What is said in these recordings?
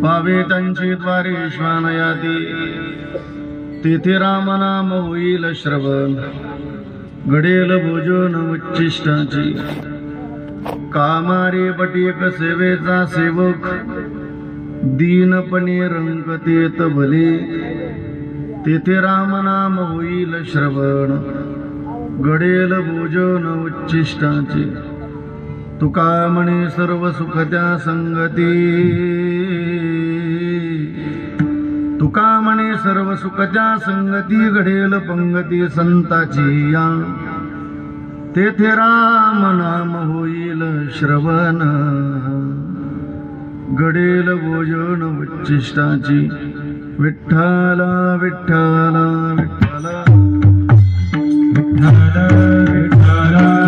पावे त्यांचे द्वारे श्वानयाती तेथे रामनाम होईल श्रवण घडेल भोजन उच्चिष्टाची कामारे पटीक सेवेचा सेवक दीनपणे रंगतेत भले तेथे रामनाम होईल श्रवण घडेल भोजन उच्चिष्टाचे तुका म्हणे सर्व सुख त्या संगती तुका म्हणे सर्व सुख त्या संगती घडेल पंगती संताची या तेथे राम नाम होईल श्रवण घडेल भोजन उच्चिष्टाची विठ्ठला विठ्ठला विठ्ठला विठ्ठला विठ्ठला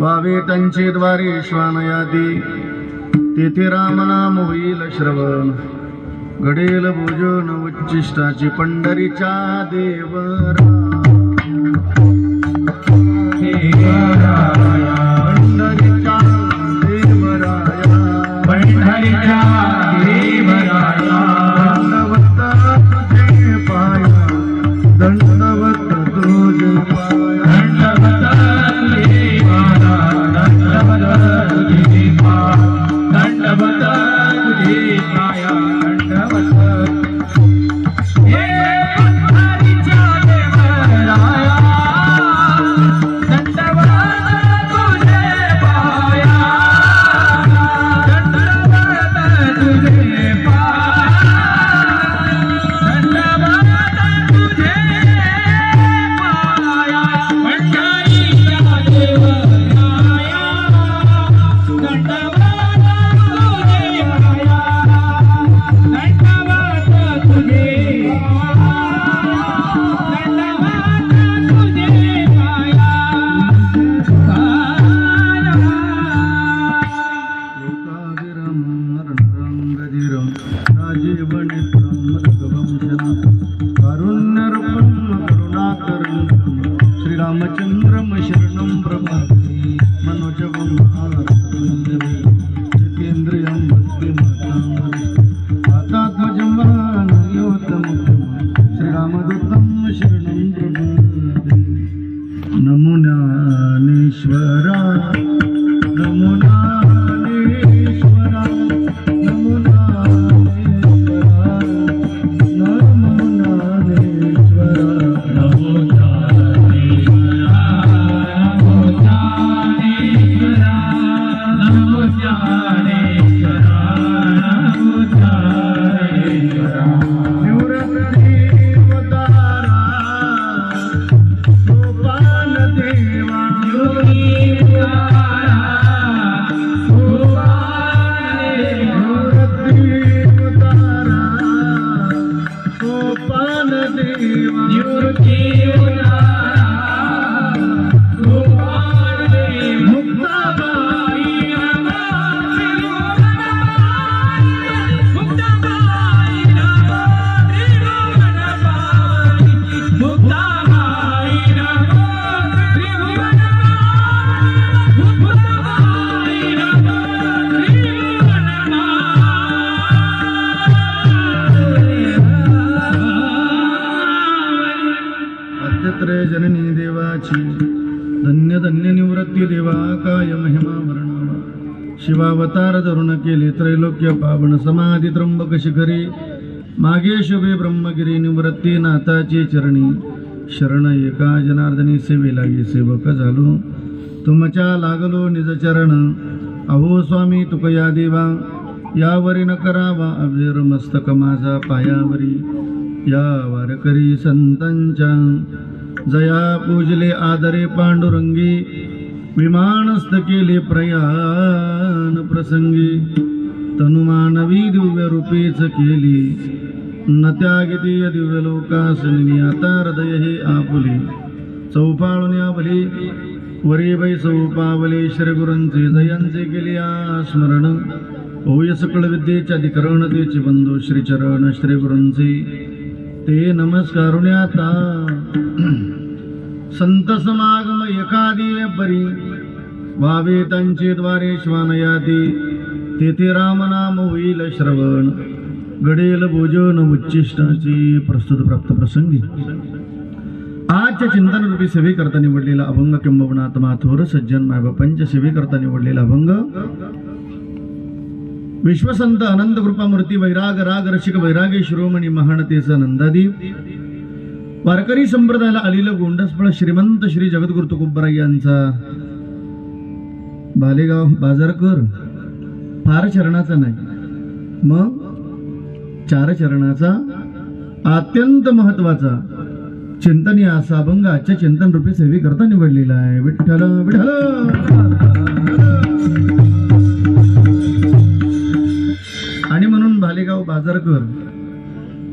पावे त्यांचे द्वारे श्वानयाती तेथे रामनाम होईल श्रवण घडेल भोजन उच्चिष्टाची पंढरीच्या देवरा पंढरीच्या देवराया पंढरीच्या देवराया दंडवत तुझे पाया दंडवत तुझे पाया तुझे शिवावतार धरून केले त्रैलोक्य पावन समाधी त्र्यंबक शिखरी मागे शुभे ब्रह्मगिरी निवृत्ती नाथाची चरणी शरण एका जनार्दनी सेवे लागे सेवक झालो तुमच्या लागलो निज चरण अहो स्वामी तुकया देवा यावरी न करावा अवीर मस्तक माझा पायावरी या वारकरी संतांच्या जया पूजले आदरे पांडुरंगी विमानस्थ केले प्रयाण प्रसंगी तनुमानवी दिव्य रूपीच केली न त्यागितीय दिव्य लोकासनी आता हृदय हे आपुले चौपाळून आबली वरी बाई चौपावले श्री गुरूंचे जयांचे केले स्मरण होय सकळ विद्येच्या अधिकरण तेचे बंधू श्रीचरण श्री गुरूंचे ते नमस्कारुण्याता संत समागम एखादी परी व्हावे त्यांचे द्वारे श्वानयाती तेथे रामनाम होईल श्रवण घडेल भोजन उच्चिष्टाची प्रस्तुत प्राप्त प्रसंगी आजच्या चिंतन रूपी सेवेकरता निवडलेला अभंग किंबहुना आत्मा थोर सज्जन मायबापांच्या सेवेकरता निवडलेला अभंग विश्वसंत अनंत कृपामूर्ती वैराग राग रसिक वैरागी शिरोमणी महानतेचा नंदादीप वारकरी संप्रदायाला आलेलं गोंडसफळ श्रीमंत श्री जगद्गुरु तुकोबराय यांचा बालेगाव बाजारकर फार चरणाचा नाही मग 4 चरणाचा अत्यंत महत्वाचा चिंतनीय असा अभंग आजच्या चिंतन रूपी सेवे करता निवडलेला आहे विठ्ठल विठ्ठल आणि म्हणून बालेगाव बाजारकर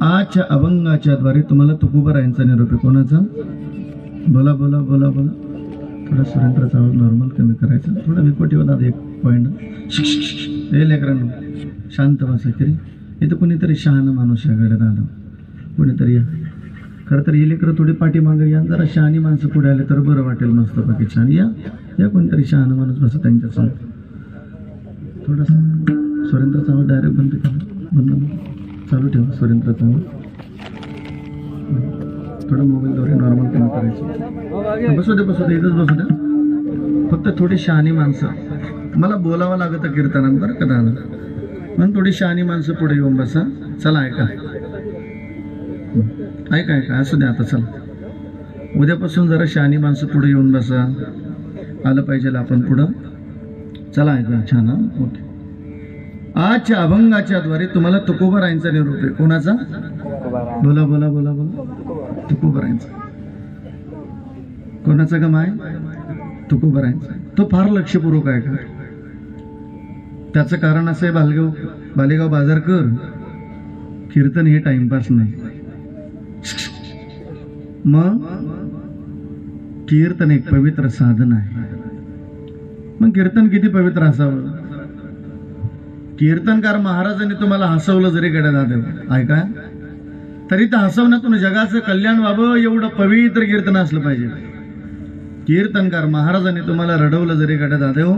आजच्या अभंगाच्या द्वारे तुम्हाला तुकोबरायांचा निरोप कोणाचा बोला बोला बोला बोला थोडा सुरेंद्रचा आवाज नॉर्मल कमी करायचा थोडा विकोटी होता 1 पॉइंट हे लेकरांनो शांत बसायचे इथं कोणीतरी शहाणा माणूस याकडे आलं कोणीतरी या खरं तर हे लेकरं थोडी पाठीमागे या जरा शहाणी माणसं पुढे आले तर बरं वाटेल मस्त बाकी छान या कोणीतरी शहाणा माणूस बसा त्यांच्या समोर थोडासा सुरेंद्रचा आवाज डायरेक्ट बंद करा बंद चालू ठेवा सुरेंद्रचा आवाज थोडं मोबाईलद्वारे नॉर्मल कमी करायचं बसू दे इथंच बसू द्या फक्त थोडी शहाणी माणसं मला बोलावं लागतं कीर्तनात बरं का दादा म्हणून थोडी शहाणी माणसं पुढे येऊन बसा चला ऐका असू द्या आता चला उद्यापासून जरा शहाणी माणसं पुढे येऊन बसा आलं पाहिजे आपण पुढं चला ऐका छान ओके आजच्या अभंगाच्या द्वारे तुम्हाला तुकोबरायांचा निरोप आहे कोणाचा बोला बोला बोला बोला तुकोबरायांचा कोणाचा का माय तुकोबरायांचा तो फार लक्षपूर्वक आहे का त्याचं कारण असं आहे बालेगाव बाजारकर कीर्तन हे टाइमपास नाही मग कीर्तन एक पवित्र साधन आहे मग कीर्तन किती पवित्र असावं कीर्तनकार महाराजांनी तुम्हाला हसवलं जरी गड्या दादा ऐका तरी तर हसवण्यातून जगाचं कल्याण व्हावं एवढं पवित्र कीर्तन असलं पाहिजे कीर्तनकार महाराजांनी तुम्हाला रडवलं जरी गड्या दादा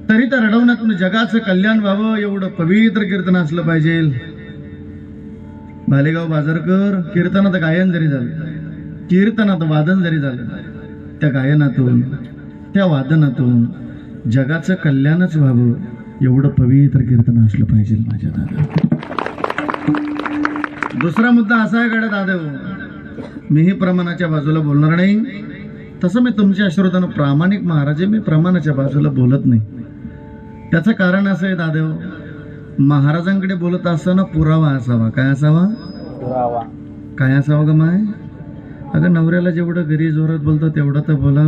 तरी तर रडवण्यातून जगाचं कल्याण व्हावं एवढं पवित्र कीर्तन असलं पाहिजे बालेगाव बाजारकर कीर्तनात गायन जरी झालं कीर्तनात वादन जरी झालं त्या गायनातून त्या वादनातून जगाचं कल्याणच व्हावं एवढं पवित्र कीर्तन असलं पाहिजे माझ्या दादा दुसरा मुद्दा असा आहे गड्या दादा मीही प्रमाणाच्या बाजूला बोलणार नाही तसं मी तुमच्या श्रोतांना प्रामाणिक महाराज मी प्रमाणाच्या बाजूला बोलत नाही त्याचं कारण असं आहे दादा महाराजांकडे बोलत असताना पुरावा असावा काय असावा काय असावा ग माय अगं नवऱ्याला जेवढं घरी जोरात बोलतो तेवढं तर बोला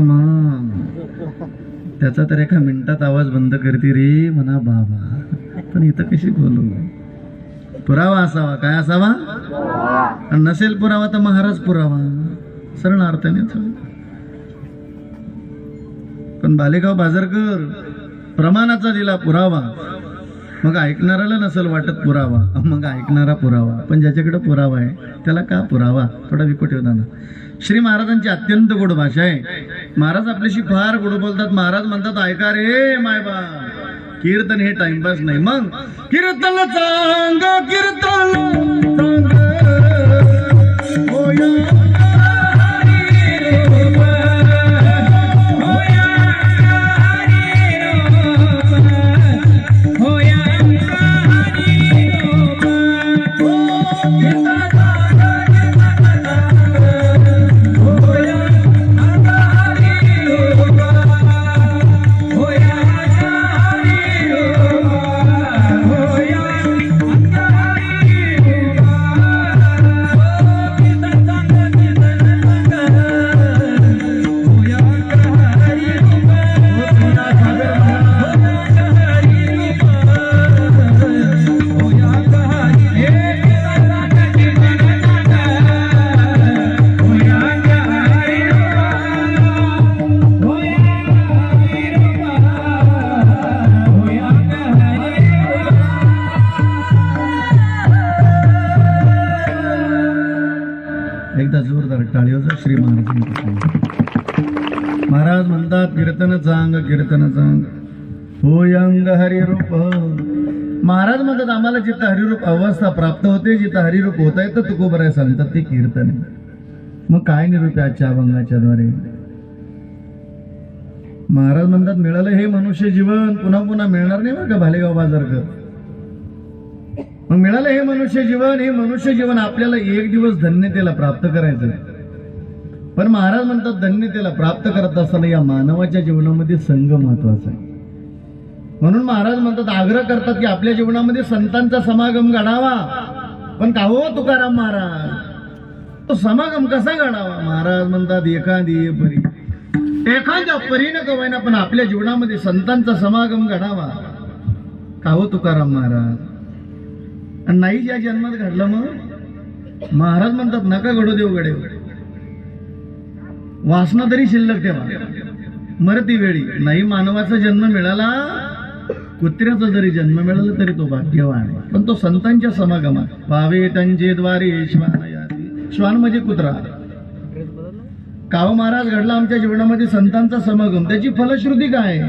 त्याचा तर एका मिनिटात आवाज बंद करते रे म्हणा बाबा पण इथं कशी बोलू पुरावा असावा काय असावा आणि नसेल पुरावा तर महाराज पुरावा सरळ अर्थाने पण बालेगाव बाजारकर प्रमाणाचा दिला पुरावा मग ऐकणाऱ्याला नसेल वाटत पुरावा मग ऐकणारा पुरावा पण ज्याच्याकडे पुरावा आहे त्याला का पुरावा थोडा विकोट होता ना श्री महाराजांची अत्यंत गोड भाषा आहे महाराज आपल्याशी फार गोड बोलतात महाराज म्हणतात ऐका रे मायबा कीर्तन हे टाइमपास नाही मग कीर्तन चांग कीर्तन श्री महाराज म्हणतात कीर्तन सांग होय अंग हरिरूप. महाराज म्हणतात आम्हाला जिथं हरिरूप अवस्था प्राप्त होते, जिथं हरिरूप होत आहे तर तुकोबराय सांगतात ते कीर्तन आहे. मग काय निरूप आहे आजच्या अभंगाच्या द्वारे? महाराज म्हणतात मिळालं हे मनुष्य जीवन पुन्हा पुन्हा मिळणार नाही बरं का भालेगाव बाजारकर. मग मिळालं हे मनुष्य जीवन आपल्याला एक दिवस धन्यतेला प्राप्त करायचं. पण महाराज म्हणतात धन्यतेला प्राप्त करत असताना या मानवाच्या जीवनामध्ये संघ महत्वाचा आहे. म्हणून महाराज म्हणतात आग्रह करतात की आपल्या जीवनामध्ये संतांचा समागम घडावा. पण का हो तुकाराम महाराज, तो समागम कसा घडावा? महाराज म्हणतात एखाद्या परीनं कवायना पण आपल्या जीवनामध्ये संतांचा समागम घडावा. का हो तुकाराम महाराज? आणि नाही ज्या जन्मात घडलं मग महाराज म्हणतात नका घडू देऊ गडे, वासना तरी शिल्लक ठेवा. मरती वेळी नाही मानवाचा जन्म मिळाला, कुत्र्याचा जरी जन्म मिळाला तरी तो भाग्यवान आहे. पण तो संतांच्या समागमात पावे त्यांचे द्वारे श्वान याती. श्वान म्हणजे कुत्रा. काव महाराज घडला आमच्या जीवनामध्ये संतांचा समागम, त्याची फलश्रुती काय?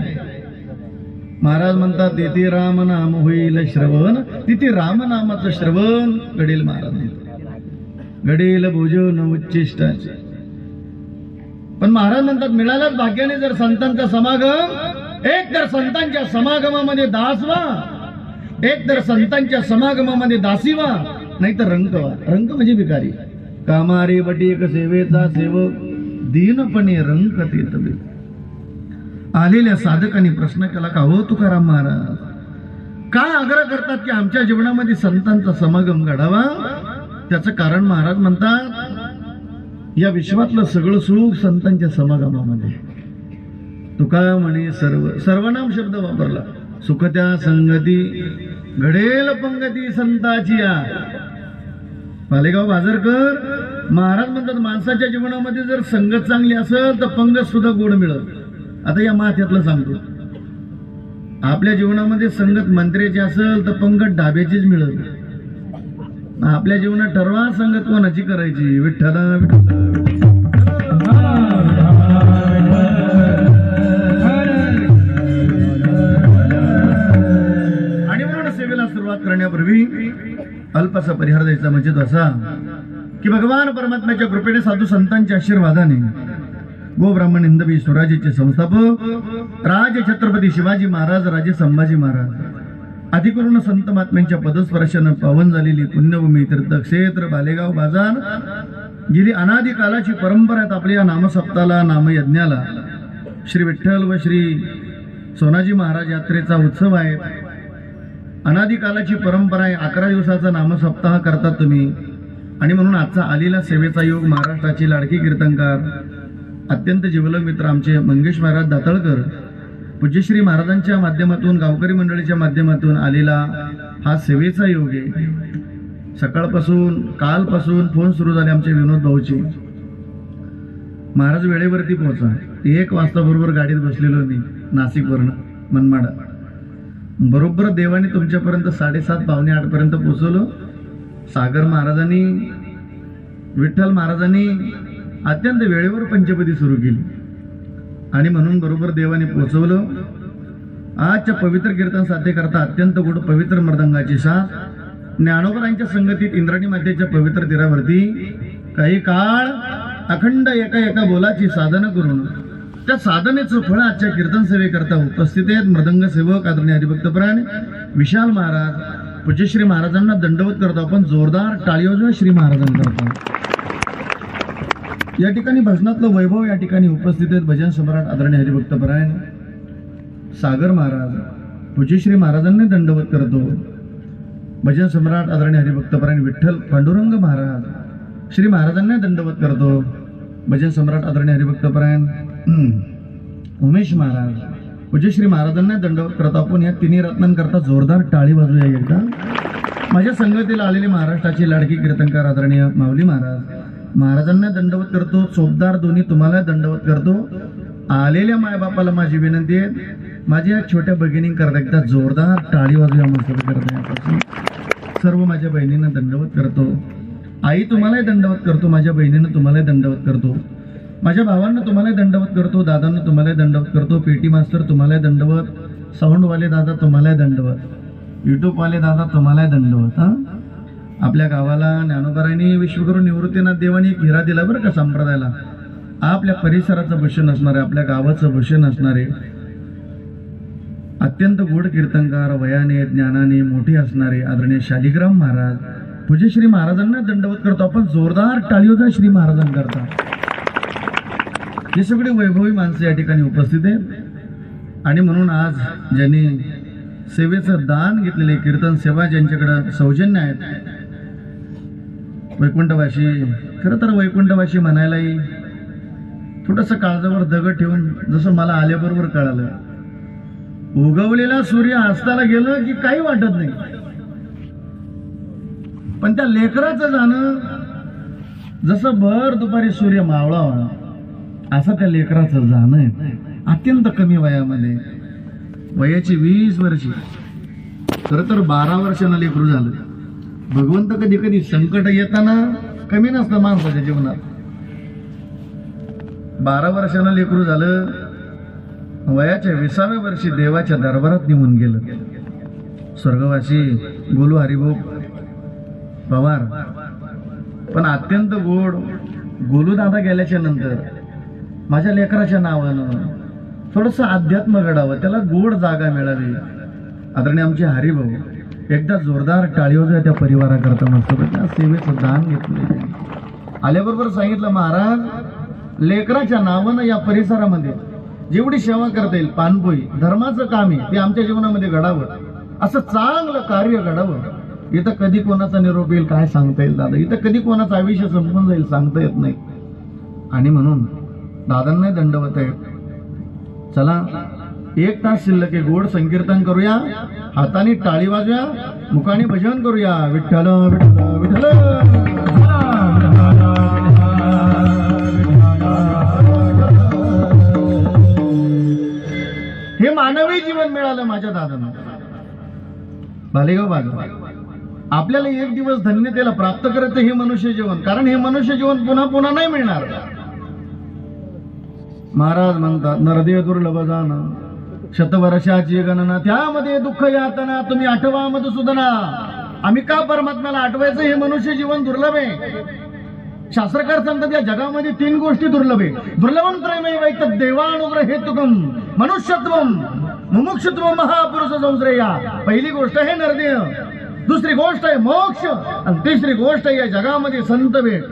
महाराज म्हणतात तिथे रामनाम होईल श्रवण, तिथे रामनामाचं श्रवण घडेल. महाराज घडेल भोजन उच्चिष्टाचे. पण महाराज म्हणतात मिळालाच भाग्याने जर संतांचा समागम, एक तर संतांच्या समागमामध्ये दास व्हा, एक तर संतांच्या समागमामध्ये दासी व्हा, नाही तर रंक व्हा. रंक म्हणजे भिकारी. कामारे बटीक सेवेचा सेवक दीनपणे रंक देत. आलेल्या साधकांनी प्रश्न केला का हो तुकाराम महाराज काय आग्रह करतात की आमच्या जीवनामध्ये संतांचा समागम घडावा? त्याचं कारण महाराज म्हणतात या विश्वातलं सगळं सुख संतांच्या समागमामध्ये. तुका म्हणे सर्वनाम शब्द वापरला. सुख त्या संगती घडेल पंगती संताची या. पालेगाव बाजारकर महाराज म्हणतात माणसाच्या जीवनामध्ये जर संगत चांगली असेल तर पंगत सुद्धा गोड मिळत. आता या माथ्यातलं सांगतो, आपल्या जीवनामध्ये संगत मंत्र्याची असेल तर पंगत डाब्याचीच मिळत. आपल्या जीवनात ठरवा संगत कोणाची करायची. विठ्ठला आणि म्हणून सेवेला सुरुवात करण्यापूर्वी अल्पसा परिहार द्यायचा म्हणजे असा की भगवान परमात्म्याच्या कृपेने साधू संतांच्या आशीर्वादाने गोब्राह्मण हिंदवी स्वराज्याचे संस्थापक राज छत्रपती शिवाजी महाराज, राजे संभाजी महाराज, अधिकरून संत महात्म्यांच्या पदस्पर्शानं पावन झालेली पुण्यभूमी तीर्थक्षेत्र बालेगाव बाजार गेली अनादी कालाची परंपरा आहेत. आपल्या नामसप्ताला नामयज्ञाला श्री विठ्ठल व श्री सोनाजी महाराज यात्रेचा उत्सव आहे. अनादी कालाची परंपरा आहे. 11 दिवसाचा नामसप्ताह करतात तुम्ही. आणि म्हणून आजचा आलेला सेवेचा योग महाराष्ट्राची लाडकी कीर्तनकार अत्यंत जिवलग मित्र आमचे मंगेश महाराज दातळकर पूज्यश्री महाराजांच्या माध्यमातून गावकरी मंडळीच्या माध्यमातून आलेला हा सेवेचा योग आहे. सकाळपासून कालपासून फोन सुरू झाले आमचे विनोद भाऊचे. महाराज वेळेवरती पोहोचा. 1 वाजता बरोबर गाडीत बसलेलो मी नाशिकवरनं मनमाडा. बरोबर देवाने तुमच्यापर्यंत 7:30 पावणे 8 पर्यंत पोहोचवलं. सागर महाराजांनी विठ्ठल महाराजांनी अत्यंत वेळेवर पंचपदी सुरू केली आणि म्हणून बरोबर देवाने पोहोचवलं. आजच्या पवित्र कीर्तन साध्य करता अत्यंत गोड पवित्र मृदंगाची साथ ज्ञानोबरांच्या संगतीत इंद्राणी मातेच्या पवित्र तीरावरती काही काळ अखंड एका बोलाची साधना करून त्या साधनेचं फळ आजच्या कीर्तन सेवेकरता उपस्थित आहेत मृदंग सेवक आदरणीय हरिभक्तपरायण विशाल महाराज. पूज्यश्री महाराजांना दंडवत करतो आपण. जोरदार टाळी वाजवा श्री महाराजांकरता. या ठिकाणी भजनातलं वैभव या ठिकाणी उपस्थित आहेत. भजन सम्राट आदरणीय हरिभक्तपरायण सागर महाराज पूज्यश्री महाराजांनी दंडवत करतो. भजन सम्राट आदरणीय हरिभक्तपरायण विठ्ठल पांडुरंग महाराज श्री महाराजांना दंडवत करतो. भजन सम्राट आदरणीय हरिभक्तपरायण उमेश महाराज पूज्यश्री महाराजांना दंडवत करतो आपण. या तिन्ही रत्नांकरता जोरदार टाळी वाजूया एकदा. माझ्या संगतीला आलेले महाराष्ट्राचे लाडकी कीर्तनकार आदरणीय माऊली महाराज महाराजांना दंडवत करतो. चोपदार दोन्ही तुम्हाला दंडवत करतो. आलेल्या मायबापाला माझी विनंती आहे माझ्या छोट्या भगिनींकरता एकदा जोरदार टाळी वाजूया. मस्त करता सर्व माझ्या बहिणींना दंडवत करतो. आई तुम्हालाही दंडवत करतो, माझ्या बहिणीनं तुम्हालाही दंडवत करतो, माझ्या भावांना तुम्हालाही दंडवत करतो, दादांना तुम्हालाही दंडवत करतो, पेटी मास्तर तुम्हालाही दंडवत, साऊंडवाले दादा तुम्हालाही दंडवत, युट्यूबवाले दादा तुम्हालाही दंडवत. आपल्या गावाला ज्ञानोबारांनी विश्वगुरू निवृत्तीनाथ देवानी एक हिरा दिला बरं का संप्रदायाला. आपल्या परिसराचं भूषण असणारे, आपल्या गावाचं भूषण असणारे, अत्यंत गोड कीर्तनकार, वयाने ज्ञानाने मोठे असणारे आदरणीय शालिग्राम महाराज पूज्य श्री महाराजांना दंडवत करतो आपण. जोरदार टाळीओजा श्री महाराजांकरता. हे सगळे वैभवी माणसं या ठिकाणी उपस्थित आहेत. आणि म्हणून आज ज्यांनी सेवेचं दान घेतलेले, कीर्तन सेवा ज्यांच्याकडे सौजन्य आहेत, वैकुंठवासी, खरं तर वैकुंठवासी म्हणायलाही थोडंसं काळजावर दगड ठेवून, जसं मला आल्याबरोबर कळालं, उगवलेला सूर्य अस्ताला गेलं की काही वाटत नाही, पण त्या लेकराचं जाणं जसं भर दुपारी सूर्य मावळावा असं त्या लेकराचं जाणं आहे. अत्यंत कमी वयामध्ये, वयाची 20 वर्षे, खरं तर 12 वर्षानं लेकरू झालं. भगवंत कधी कधी संकट येताना कमी नसतं माणसाच्या जीवनात. 12 वर्षानं लेकरू झालं, वयाच्या 20व्या वर्षी देवाच्या दरबारात निघून गेलं. स्वर्गवासी गोलू हरिभाऊ पवार. पण अत्यंत गोड गोलू दादा गेल्याच्या नंतर माझ्या लेकराच्या नावानं थोडंसं अध्यात्म घडावं, त्याला गोड जागा मिळावी. आदरणीय आमचे हरिभाऊ एकदा जोरदार टाळीओजा त्या परिवाराकरता मस्त त्या सेवेचं दान घेतलं. आल्याबरोबर सांगितलं, महाराज लेकराच्या नावानं या परिसरामध्ये जेवढी सेवा करता येईल, पानपोई धर्माचं काम आहे ते आमच्या जीवनामध्ये घडावं, असं चांगलं कार्य घडावं. इथं कधी कोणाचा निरोप येईल काय सांगता येईल दादा, इथं कधी कोणाचं आयुष्य संपून जाईल सांगता येत नाही. आणि म्हणून दादांना दंडवत आहे. चला 1 तास शिल्लक आहे, गोड संकीर्तन करूया, हाताने टाळी वाजूया, मुखाने भजन करूया. विठ्ठल विठ्ठल विठ्ठल. हे मानवी जीवन मिळालं माझ्या दादांना. भालेगाव बाजार आपल्याला एक दिवस धन्यतेला प्राप्त करायचं हे मनुष्य जीवन, कारण हे मनुष्य जीवन पुन्हा पुन्हा नाही मिळणार. महाराज म्हणतात, नरदेह दुर्लभ जाणं, शतवर्षाची गणना, त्यामध्ये दुःख यातना तुम्ही आठवा मधुसूदना. आम्ही का परमात्म्याला आठवायचं, हे मनुष्य जीवन दुर्लभ आहे. शास्त्रकार सांगतात या जगामध्ये 3 गोष्टी दुर्लभ आहे. दुर्लभम त्रयमेव देवानुग्रह हेतुकम मनुष्यत्वम मुमुक्षुत्वम महापुरुष संश्रया. पहिली गोष्ट आहे नरदेह, दुसरी गोष्ट आहे मोक्ष, आणि तिसरी गोष्ट आहे या जगामध्ये संत भेट.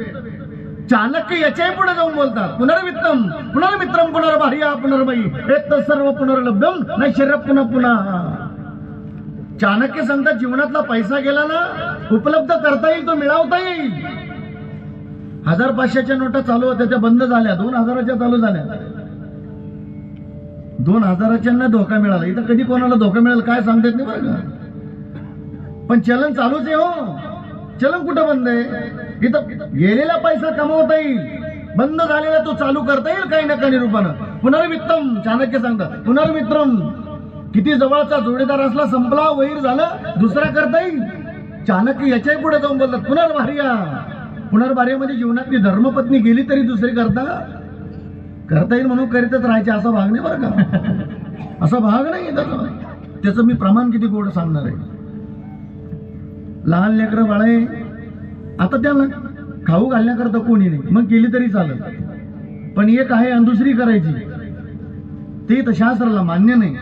चाणक्य याच्याही पुढे जाऊन बोलतात, पुनर्वित्तम पुनर्मित्रम पुनर्भार्या पुनर्मयी एक सर्व पुनर्लब्धम नैश्चर्य पुन्हा पुन्हा. चाणक्य सांगतात जीवनातला पैसा गेला ना, उपलब्ध करता येईल, तो मिळवता येईल. 1000-500च्या नोटा चालू होत्या, त्या बंद झाल्या, 2000च्या चालू झाल्या. 2000च्या धोका मिळाला. इथं कधी कोणाला धोका मिळेल काय सांगता येत नाही बरं का. पण चलन चालूच आहे हो. चलन कुठं बंद आहे? इथं गेलेला पैसा कमवता येईल, बंद झालेला तो चालू करता येईल काही ना काही रूपानं. पुनर्वित्तम चाणक्य सांगतात, पुनर्मित्रम. किती जवळचा जोडीदार असला, संपला, वैर झालं, दुसरा करता येईल. चाणक्य याच्याही पुढे जाऊन बोलतात पुनर्भार्या. पुनर्भार्यामध्ये जीवनातली धर्मपत्नी गेली तरी दुसरी करता येईल म्हणून करीतच राहायचे, असा भाग नाही बरं का. असा भाग नाही त्याचं मी प्रमाण किती गोड सांगणार आहे. लहान लेकरं बाळे, आता त्याला खाऊ घालण्याकरता कोणी नाही, मग केली तरी चालत. पण एक आहे आणि दुसरी करायची, ते तर शास्त्राला मान्य नाही.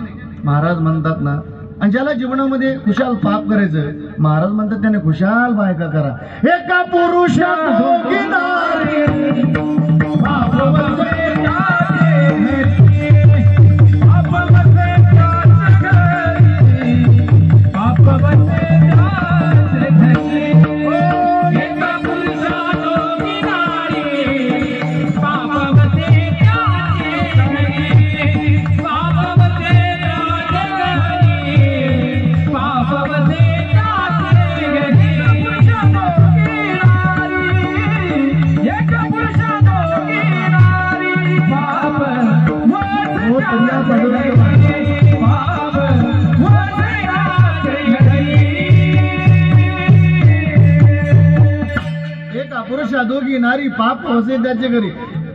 महाराज म्हणतात ना, आणि ज्याला जीवनामध्ये खुशाल पाप करायचं, महाराज म्हणतात त्याने खुशाल बायका करा. एका पुरुषात दोघी नारी, Bye. जोगी नारी पाप होसे त्याचे घरी.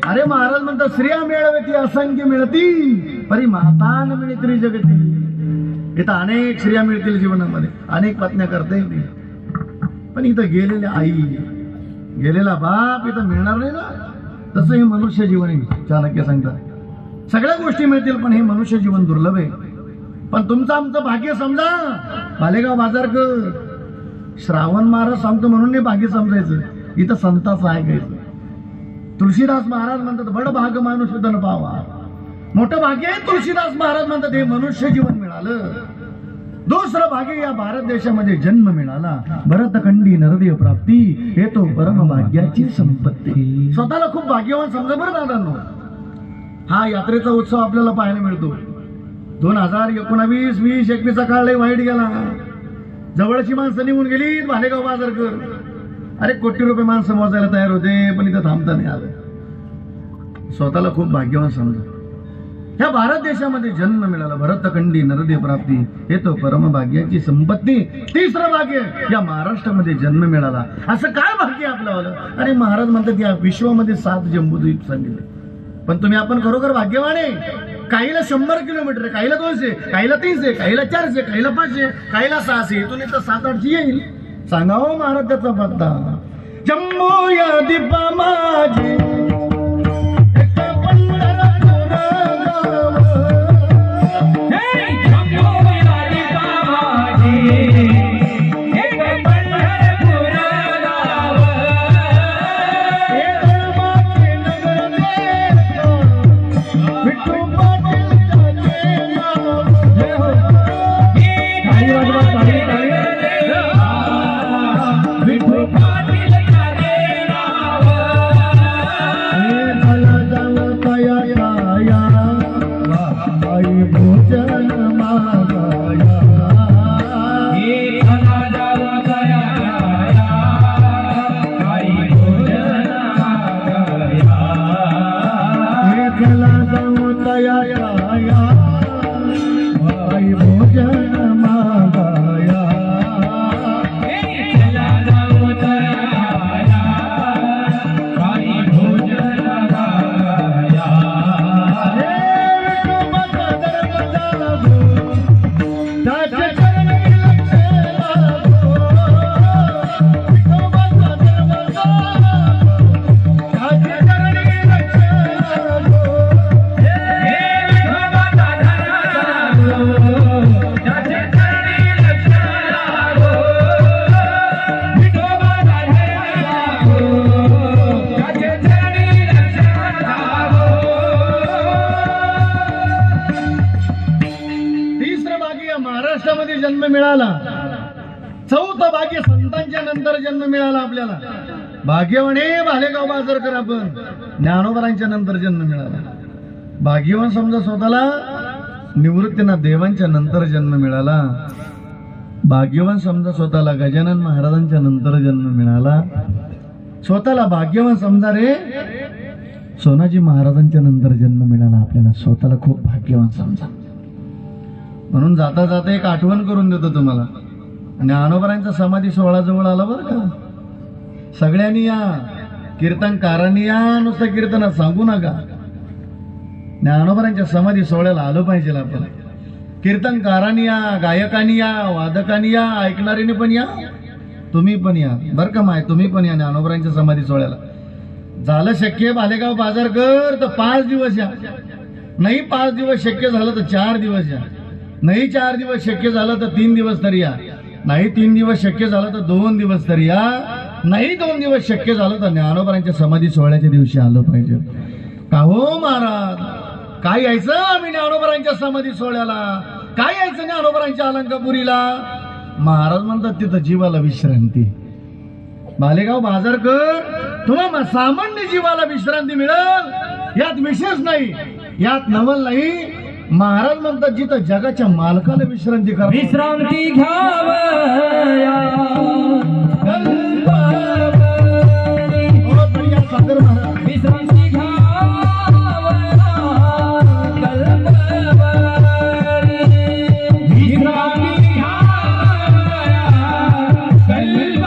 अरे महाराज म्हणतात स्त्रिया मिळवे ती असंख्य मिळती परी माता न मिळती जगती. इथं अनेक स्त्रिया मिळतील जीवनामध्ये, अनेक पत्न्या करता येईल, पण इथं गेलेल्या आई गेलेला बाप इथं मिळणार नाही ना. तसं हे मनुष्य जीवन आहे. चाणक्य सांगतात सगळ्या गोष्टी मिळतील पण हे मनुष्य जीवन दुर्लभ आहे. पण तुमचं आमचं भाग्य समजा. मालेगाव बाजारकर श्रावण महाराज सांगतो म्हणून नाही भाग्य समजायचं, इथं संताचं ऐकायचं. तुळशीदास महाराज म्हणतात बड भाग माणूस धन पावा. मोठं भाग्य आहे तुळशीदास महाराज म्हणतात हे मनुष्य जीवन मिळालं. दुसरं भाग्य या भारत देशामध्ये जन्म मिळाला. भरतखंडी नरदेव प्राप्ती हे तो परम भाग्याची संपत्ती. स्वतःला खूप भाग्यवान समजा बरं दादांनो. हा यात्रेचा उत्सव आपल्याला पाहायला मिळतो. 2019, 20, 21 काळ लय वाईट गेला. जवळची माणसं निघून गेली. भालेगाव बाजारकर अरे कोटी रुपये माणसं मोजायला तयार होते पण इथं थांबता नाही आलं. स्वतःला खूप भाग्यवान समजा. ह्या भारत देशामध्ये जन्म मिळाला. भरतखंडी नरदेव प्राप्ती हे तो परम भाग्याची संपत्ती. तिसरं भाग्य या महाराष्ट्रामध्ये जन्म मिळाला. असं काय भाग्य आपल्याला? अरे महाराज म्हणतात या विश्वामध्ये 7 जम्बूद्वीप सांगितले पण तुम्ही आपण खरोखर भाग्यवान आहे. काहीला 100 किलोमीटर, काहीला 200, काहीला 300, काहीला 400, काहीला 500, काहीला 600, इथून इथं 7-8 येईल. सांगा हो महाराज त्याचा पत्ता. जम्बू या दीपा माझी जन्म मिळाला. 4थं भाग्य संतांच्या नंतर जन्म मिळाला आपल्याला. भाग्यवान हे भालेगाव बाजारकर आपण. ज्ञानोबरांच्या नंतर जन्म मिळाला. भाग्यवान समजा स्वतःला. निवृत्तीनाथ देवांच्या नंतर जन्म मिळाला. भाग्यवान समजा स्वतःला. गजानन महाराजांच्या नंतर जन्म मिळाला. स्वतःला भाग्यवान समजा रे. सोनाजी महाराजांच्या नंतर जन्म मिळाला आपल्याला. स्वतःला खूप भाग्यवान समजा. म्हणून जाता जाता एक आठवण करून देतो तुम्हाला. ज्ञानोबरांचा समाधी सोहळा जवळ आला बरं का. सगळ्यांनी या. कीर्तनकारांनी या. नुसतं कीर्तनात सांगू नका. ज्ञानोबरांच्या समाधी सोहळ्याला आलो पाहिजे आपण. कीर्तनकारांनी या, गायकांनी या, वादकांनी या, ऐकणाऱ्यांनी पण या. तुम्ही पण या बरं का माय. तुम्ही पण या ज्ञानोबरांच्या समाधी सोहळ्याला. झालं शक्य भालेगाव बाजारकर तर 5 दिवस या. नाही 5 दिवस शक्य झालं तर 4 दिवस या. नाही 4 दिवस शक्य झालं तर 3 दिवस तरी या. नाही 3 दिवस शक्य झालं तर 2 दिवस तरी या. नाही 2 दिवस शक्य झालं तर ज्ञानोबरांच्या समाधी सोहळ्याच्या दिवशी आलं पाहिजे. का हो महाराज? काय यायचं आम्ही ज्ञानोबरांच्या समाधी सोहळ्याला? काय यायचं ज्ञानोबरांच्या अलंकापुरीला? महाराज म्हणतात तिथं जीवाला विश्रांती. भालेगाव बाजारकर तुम्हाला सामान्य जीवाला विश्रांती मिळेल यात विशेष नाही, यात नवल नाही. महाराज म्हणतात जिथं जगाच्या मालकाला विश्रांती करा. विश्रांती घ्यावया सागर महाराज विश्रांती घ्यावया कल्पवरी. विश्रांती घ्यावया कल्पवरी.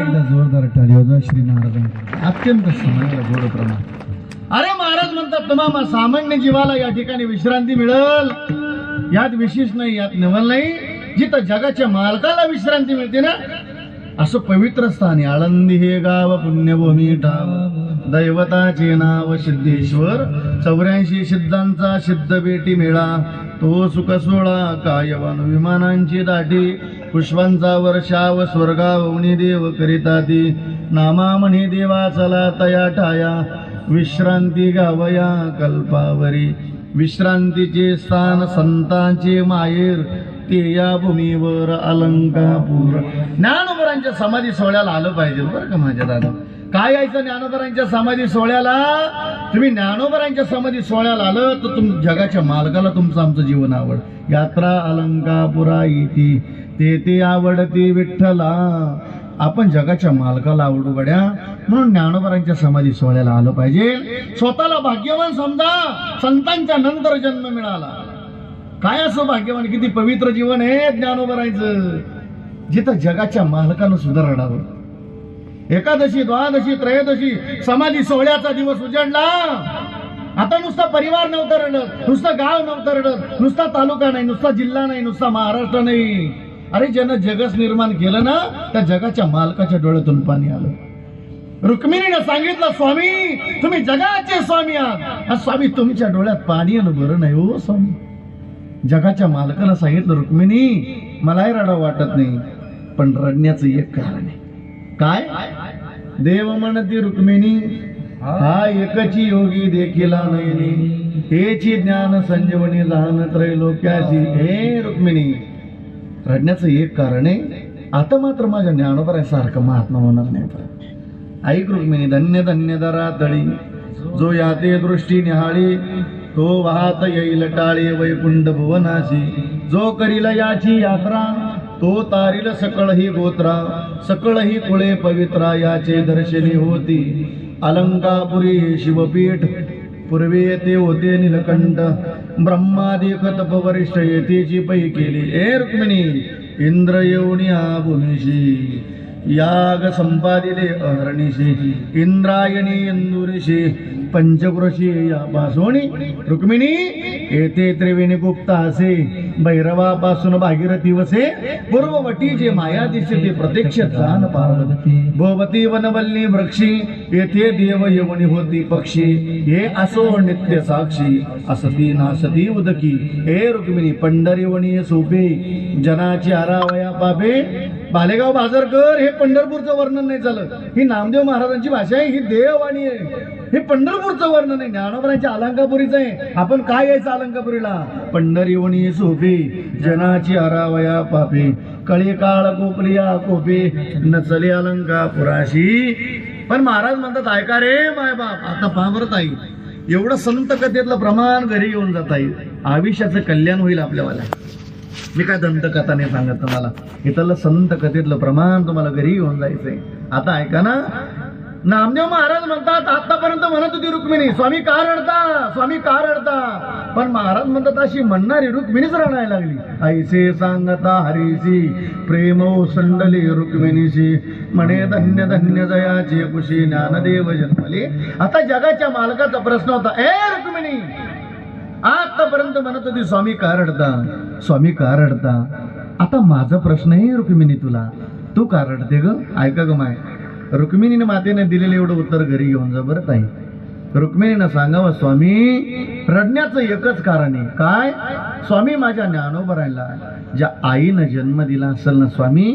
एकदा जोरदार टाळी वाजवा श्री महाराजांना. अत्यंत समायला गोड प्रमाण. अरे महाराज म्हणतात तुम्हाला सामान्य जीवाला या ठिकाणी विश्रांती मिळेल, यात विशेष नाही, यात नवल नाही. जिथं जगाच्या मालकाला विश्रांती मिळते ना, असं पवित्र स्थान आहे. आळंदी हे गाव पुण्यभूमी ठाव, दैवताचे नाव सिद्धेश्वर. 84 सिद्धांचा सिद्ध बेटी मेळा, तो सुख सोळा कायवान विमानांची दाटी. पुष्पांचा वर्षाव स्वर्गावनी देव करिता ती. नामा म्हणे देवा चला तया ठाया, विश्रांती गावया कल्पावरी. विश्रांतीचे स्थान संतांचे माहेर, ते या भूमीवर अलंकापूर. ज्ञानोबरांच्या समाधी सोहळ्याला आलं पाहिजे बरं का माझ्या दादा. काय यायचं ज्ञानोबरांच्या समाधी सोहळ्याला? तुम्ही ज्ञानोबरांच्या समाधी सोहळ्याला आलं तर जगाच्या मालकाला तुमचं आमचं जीवन आवड. यात्रा अलंकापुरा येती, ते आवडती विठ्ठला. आपण जगाच्या मालकाला आवडू गड्या, म्हणून ज्ञानोबरांच्या समाधी सोहळ्याला आलं पाहिजे. स्वतःला भाग्यवान समजा, संतांच्या नंतर जन्म मिळाला. काय असं भाग्यवान, किती पवित्र जीवन आहे ज्ञानोबरांचं, जिथं जगाच्या मालकानं सुद्धा रडावं. एकादशी, द्वादशी, त्रयोदशी समाधी सोहळ्याचा दिवस उजडला. आता नुसता परिवार नव्हतं रडत, नुसतं गाव नव्हतं रडत, नुसता तालुका नाही, नुसता जिल्हा नाही, नुसता महाराष्ट्र नाही. अरे ज्यानं जगच निर्माण केलं ना, त्या जगाच्या मालकाच्या डोळ्यातून पाणी आलं. रुक्मिणीनं सांगितलं, स्वामी तुम्ही जगाचे स्वामी आहात. स्वामी तुमच्या डोळ्यात पाणी आलं बरं नाही हो स्वामी. जगाच्या मालकानं सांगितलं, रुक्मिणी मलाही रडा वाटत नाही, पण रडण्याचं एक कारण आहे. काय? देव म्हणती रुक्मिणी, हा एकची योगी देखील नयनी, हेची ज्ञान संजीवनी लहान त्रैलोक्याची. हे रुक्मिणी, रडण्याचं एक कारण आहे, आता मात्र माझ्या ज्ञानोबरासारखं महात्मा होणार नाही. ऐक रुक्मिणी, धन्य धन्य दरा तळी, जो याते दृष्टी निहाळी, तो वाहत येईल टाळे वैकुंठ भुवनाशी. जो करील याची यात्रा, तो तारील सकळ ही गोत्रा, सकळ ही कुळे पवित्रा, याचे दर्शनी होती अलंकापुरी शिवपीठ. पूर्वी येथे होते निलकंठ, ब्रह्मादी तपवरिष्ठ येथेची पै केली. ए रुक्मिणी, इंद्र येऊन या भूमीशी, याग संपादिले अहरणीशी. इंद्रायणी इंदुरीशी, पंचकृषी या पासोणी. रुक्मिणी, येथे त्रिवेणी गुप्त असे, भैरवापासून भागीरथी वसे. पूर्ववटी जे माया दिसे, ते प्रत्यक्ष जाण पार्वती. भोवती वनवल्ली वृक्षी, येथे देव येवणी होती पक्षी. हे असो नित्य साक्षी, असती नासती उदकी. हे रुक्मिणी, पंढरीवणी सोपे, जनाची आरावया पापे. बालेगाव बाजारकर, हे पंढरपूरचं वर्णन नाही झालं, ही नामदेव महाराजांची भाषा आहे, ही देववाणी आहे. हे पंढरपूरचं वर्णन आहे, ज्ञानोबरांच्या अलंकापुरीचं आहे. आपण काय यायचं अलंकापुरीला? पंढरीवणी सोपे, जनाची आरावया पापे. कळी काळ कोपलिया कोपे, नचले अलंकापुराशी. पण महाराज म्हणतात, ऐका रे माय बाप, आता पाबरत आई, एवढं संत कथेतलं प्रमाण घरी येऊन जात आहे. आयुष्याचं कल्याण होईल आपल्यावाला. मी काय दंतकथा नाही सांगत तुम्हाला, इथलं संत कथेतलं प्रमाण तुम्हाला घरी येऊन जायचंय. आता ऐका ना, नामदेव महाराज म्हणतात, आतापर्यंत म्हणत होती रुक्मिणी, स्वामी का रडता, स्वामी का रडता. पण महाराज म्हणतात, अशी म्हणणारी रुक्मिणीच रडायला लागली. ऐसे सांगता हरीसी, प्रेम ओसंडली रुक्मिणीशी. म्हणे धन्य धन्य जयाचे कुशी, ज्ञानदेव जन्मले. आता जगाच्या मालकाचा प्रश्न होता, ए रुक्मिणी, आतापर्यंत म्हणत होती स्वामी का रडता, स्वामी का रडता. आता माझा प्रश्न आहे रुक्मिणी तुला, तू का रडते ग? ऐका ग माय, रुक्मिणीने मातेने दिलेलं एवढं उत्तर घरी घेऊन जा बरं ताई. रुक्मिणीनं सांगावं, स्वामी रडण्याचं एकच कारण आहे. काय? स्वामी माझ्या ज्ञानोबरायला ज्या आईनं जन्म दिला असेल ना स्वामी,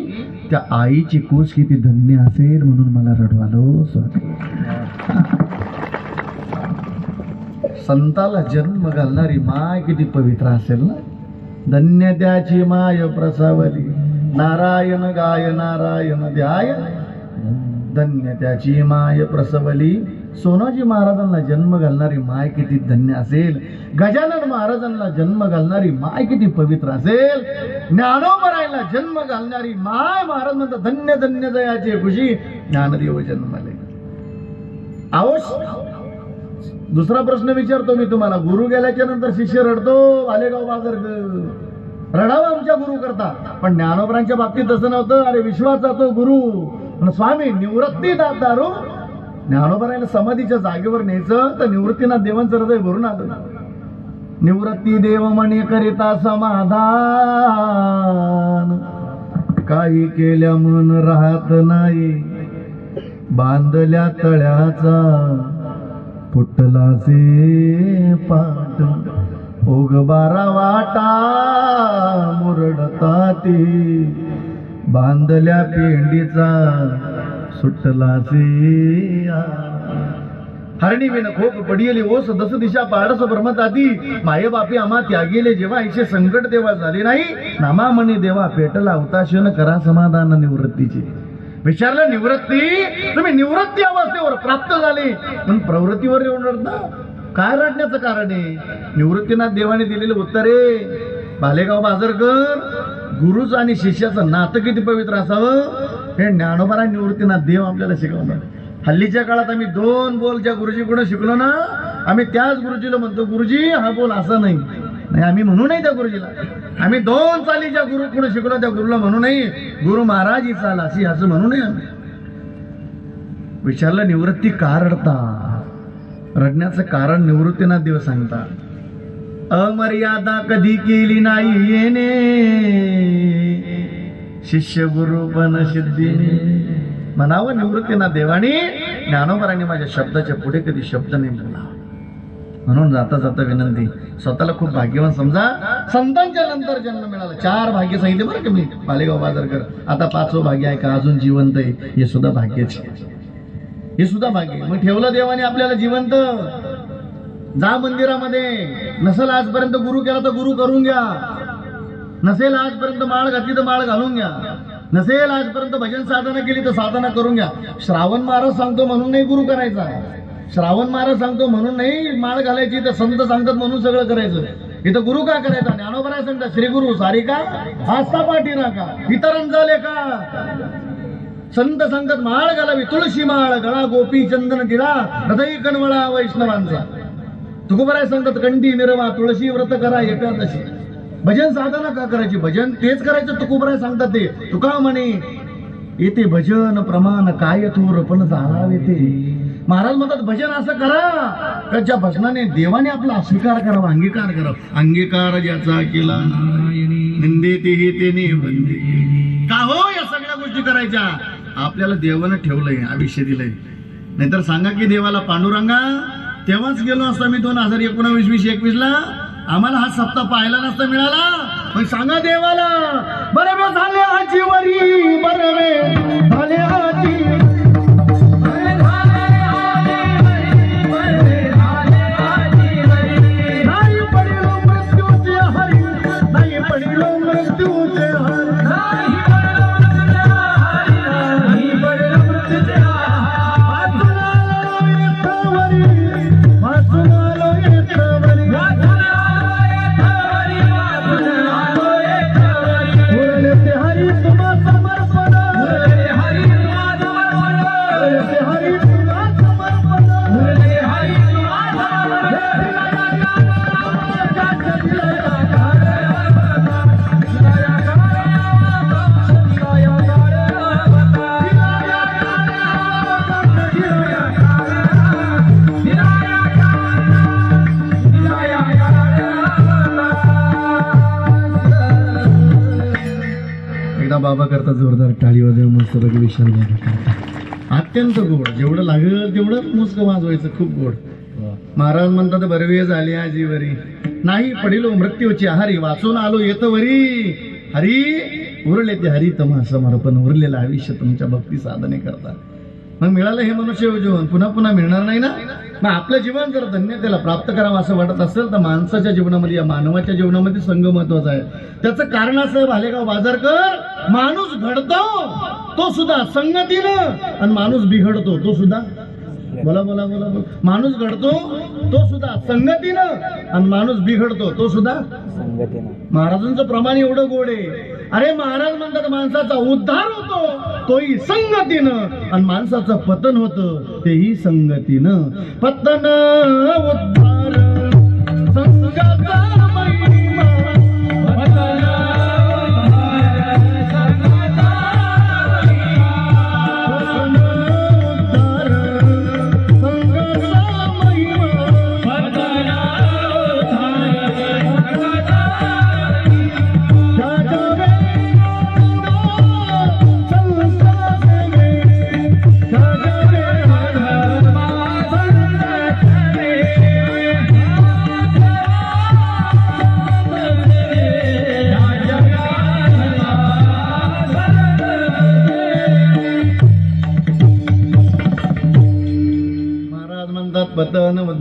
त्या आईची कुस किती धन्य असेल म्हणून मला रडवालो स्वामी. संताला जन्म घालणारी माय किती पवित्र असेल ना. धन्य त्याची माय प्रसावली, नारायण गाय नारायण ध्याय. धन्य त्याची माय प्रसवली. सोनाजी महाराजांना जन्म घालणारी माय किती धन्य असेल. गजानन महाराजांना जन्म घालणारी माय किती पवित्र असेल. ज्ञानोबरायला जन्म घालणारी माय, महाराज म्हणतात, धन्य धन्य जयाचे खुशी, ज्ञानदेव जन्मले. आवश दुसरा प्रश्न विचारतो मी तुम्हाला, गुरु गेल्याच्या नंतर शिष्य रडतो, आलेगाव बाजारकर रडावं आमच्या गुरु करता. पण ज्ञानोबरांच्या बाबतीत तसं नव्हतं. अरे विश्वाचा तो गुरु पण स्वामी निवृत्ती दातारू. ज्ञानोबरायला समाधीच्या जागेवर न्यायचं तर निवृत्तीनाथ देवांचं हृदय भरून आलं. निवृत्ती देव म्हणे करिता समाधान, काही केल्या मन राहत नाही, बांधल्या तळ्याचा फुटलाचे पाट, ओग बारा वाटा मुरडता ती, बांधल्या पेंडीचा सुटलाचे हरणी विन खोप पडियली ओस दस दिशा पाडस ब्रह्मताती, माये बापी आम्हा त्यागेले जेव्हा ऐसे संकट तेव्हा झाले नाही, नामा म्हणे देवा पेटला उताशन करा समाधान निवृत्तीचे. विचारलं निवृत्ती तुम्ही निवृत्ती अवस्थेवर प्राप्त झाले पण प्रवृत्तीवर येऊन रडता, काय रडण्याचं कारण आहे? निवृत्तीनाथ देवाने दिलेले उत्तरे. बालेगाव बाजारकर गुरुच आणि शिष्याचं नातं किती पवित्र असावं हे ज्ञानोबा निवृत्तीनाथ देव आपल्याला शिकवणार. हल्लीच्या काळात आम्ही दोन बोल ज्या गुरुजीकडून शिकलो ना, आम्ही त्याच गुरुजीला म्हणतो गुरुजी हा बोल असा नाही. आम्ही म्हणू नाही त्या गुरुजीला. आम्ही दोन चाली ज्या गुरुकडून शिकलो त्या गुरुला म्हणू नाही गुरु महाराज ही चाल अशी असं म्हणू नये आम्ही. विचारलं निवृत्ती का रडता? रडण्याचं कारण निवृत्तीनाथ देव सांगतात. अमर्यादा कधी केली नाही येणे, शिष्य गुरु पण सिद्धीने. म्हणावं निवृत्तीनाथ देवानी ज्ञानोबरांनी माझ्या शब्दाच्या पुढे कधी शब्द नाही बोला. म्हणून जाता जाता विनंती, स्वतःला खूप भाग्यवान समजा. संतांच्या नंतर जन्म मिळाला. 4 भाग्य सांगितले बरं का मी बालेगाव बाजारकर. आता 5वं भाग्य आहे का अजून जिवंत आहे, हे सुद्धा भाग्यच, हे सुद्धा भाग्य. मग ठेवलं देवाने आपल्याला जिवंत. जा मंदिरामध्ये. नसेल आजपर्यंत गुरु केला तर गुरु करून घ्या. नसेल आजपर्यंत माळ घातली तर माळ घालून घ्या. नसेल आजपर्यंत भजन साधना केली तर साधना करून घ्या. श्रावण महाराज सांगतो म्हणून नाही गुरु करायचा. श्रावण महाराज सांगतो म्हणून नाही माळ घालायची, तर संत सांगतात म्हणून सगळं करायचं. इथं गुरु का करायचा? ज्ञानोबराय सांगतात श्री गुरु सारी का आस्था पाठी नका इतरां झाले का. संत सांगतात माळ घालावी तुळशी माळ, गळा गोपी चंदन टिळा, हृदय कणवळा वैष्णवांचा. तुकोबराय सांगतात कंठी निरवा तुळशी व्रत करा एकादशी. भजन साधना का करायची? भजन तेच करायचं. तुकोबराय सांगतात ते. तुका म्हणे येते भजन प्रमाण काय थोर पण जाणावे ते. महाराज म्हणतात भजन असं करा का ज्या भजनाने देवाने आपला अस्वीकार करावा, अंगीकार करावा. अंगीकार ज्याचा केला निंदे तेही तेने वंदे. का हो या सगळ्या गोष्टी करायच्या? आपल्याला देवानं ठेवलंय, आयुष्य दिलंय. नाहीतर सांगा की देवाला पांडुरंगा तेव्हाच गेलो असतो मी 2019-20 ला, आम्हाला हा सप्ताह पाहायला नसता मिळाला. पण सांगा देवाला बरे झाले आजी वरी, बरे झाले आजी बाबा करता जोरदार टाळी वाजव मस्त पैकी विशाल बाबा. अत्यंत गोड. जेवढं लागेल तेवढं मुस्क वाजवायचं. खूप गोड. महाराज म्हणतात बरवे झाली आजीवरी, नाही पडिलो मृत्यूची आहारी, वाचून आलो येत वरी. हरी उरले ते हरी तमा समर्पण. उरलेलं आयुष्य तुमच्या भक्ती साधने करता. मग मिळालं हे मनुष्य जीवन पुन्हा पुन्हा मिळणार नाही ना. मग आपलं जीवन जर धन्यतेला प्राप्त करावं असं वाटत असेल तर माणसाच्या जीवनामध्ये, या मानवाच्या जीवनामध्ये संघ महत्वाचा आहे. त्याचं कारण असं आहे भालेगाव बाजारकर, माणूस घडतो तो सुद्धा संगतीनं आणि माणूस बिघडतो तो सुद्धा. बोला बोला बोला बोला. माणूस घडतो तो सुद्धा संगतीनं आणि माणूस बिघडतो तो सुद्धा संगतीनं. महाराजांचं प्रमाण एवढं गोड आहे. अरे महाराज म्हणतात माणसाचा उद्धार होतो तोही संगतीनं आणि माणसाचं पतन होतं तेही संगतीनं. पतन उद्धार संगता महिमा, पतन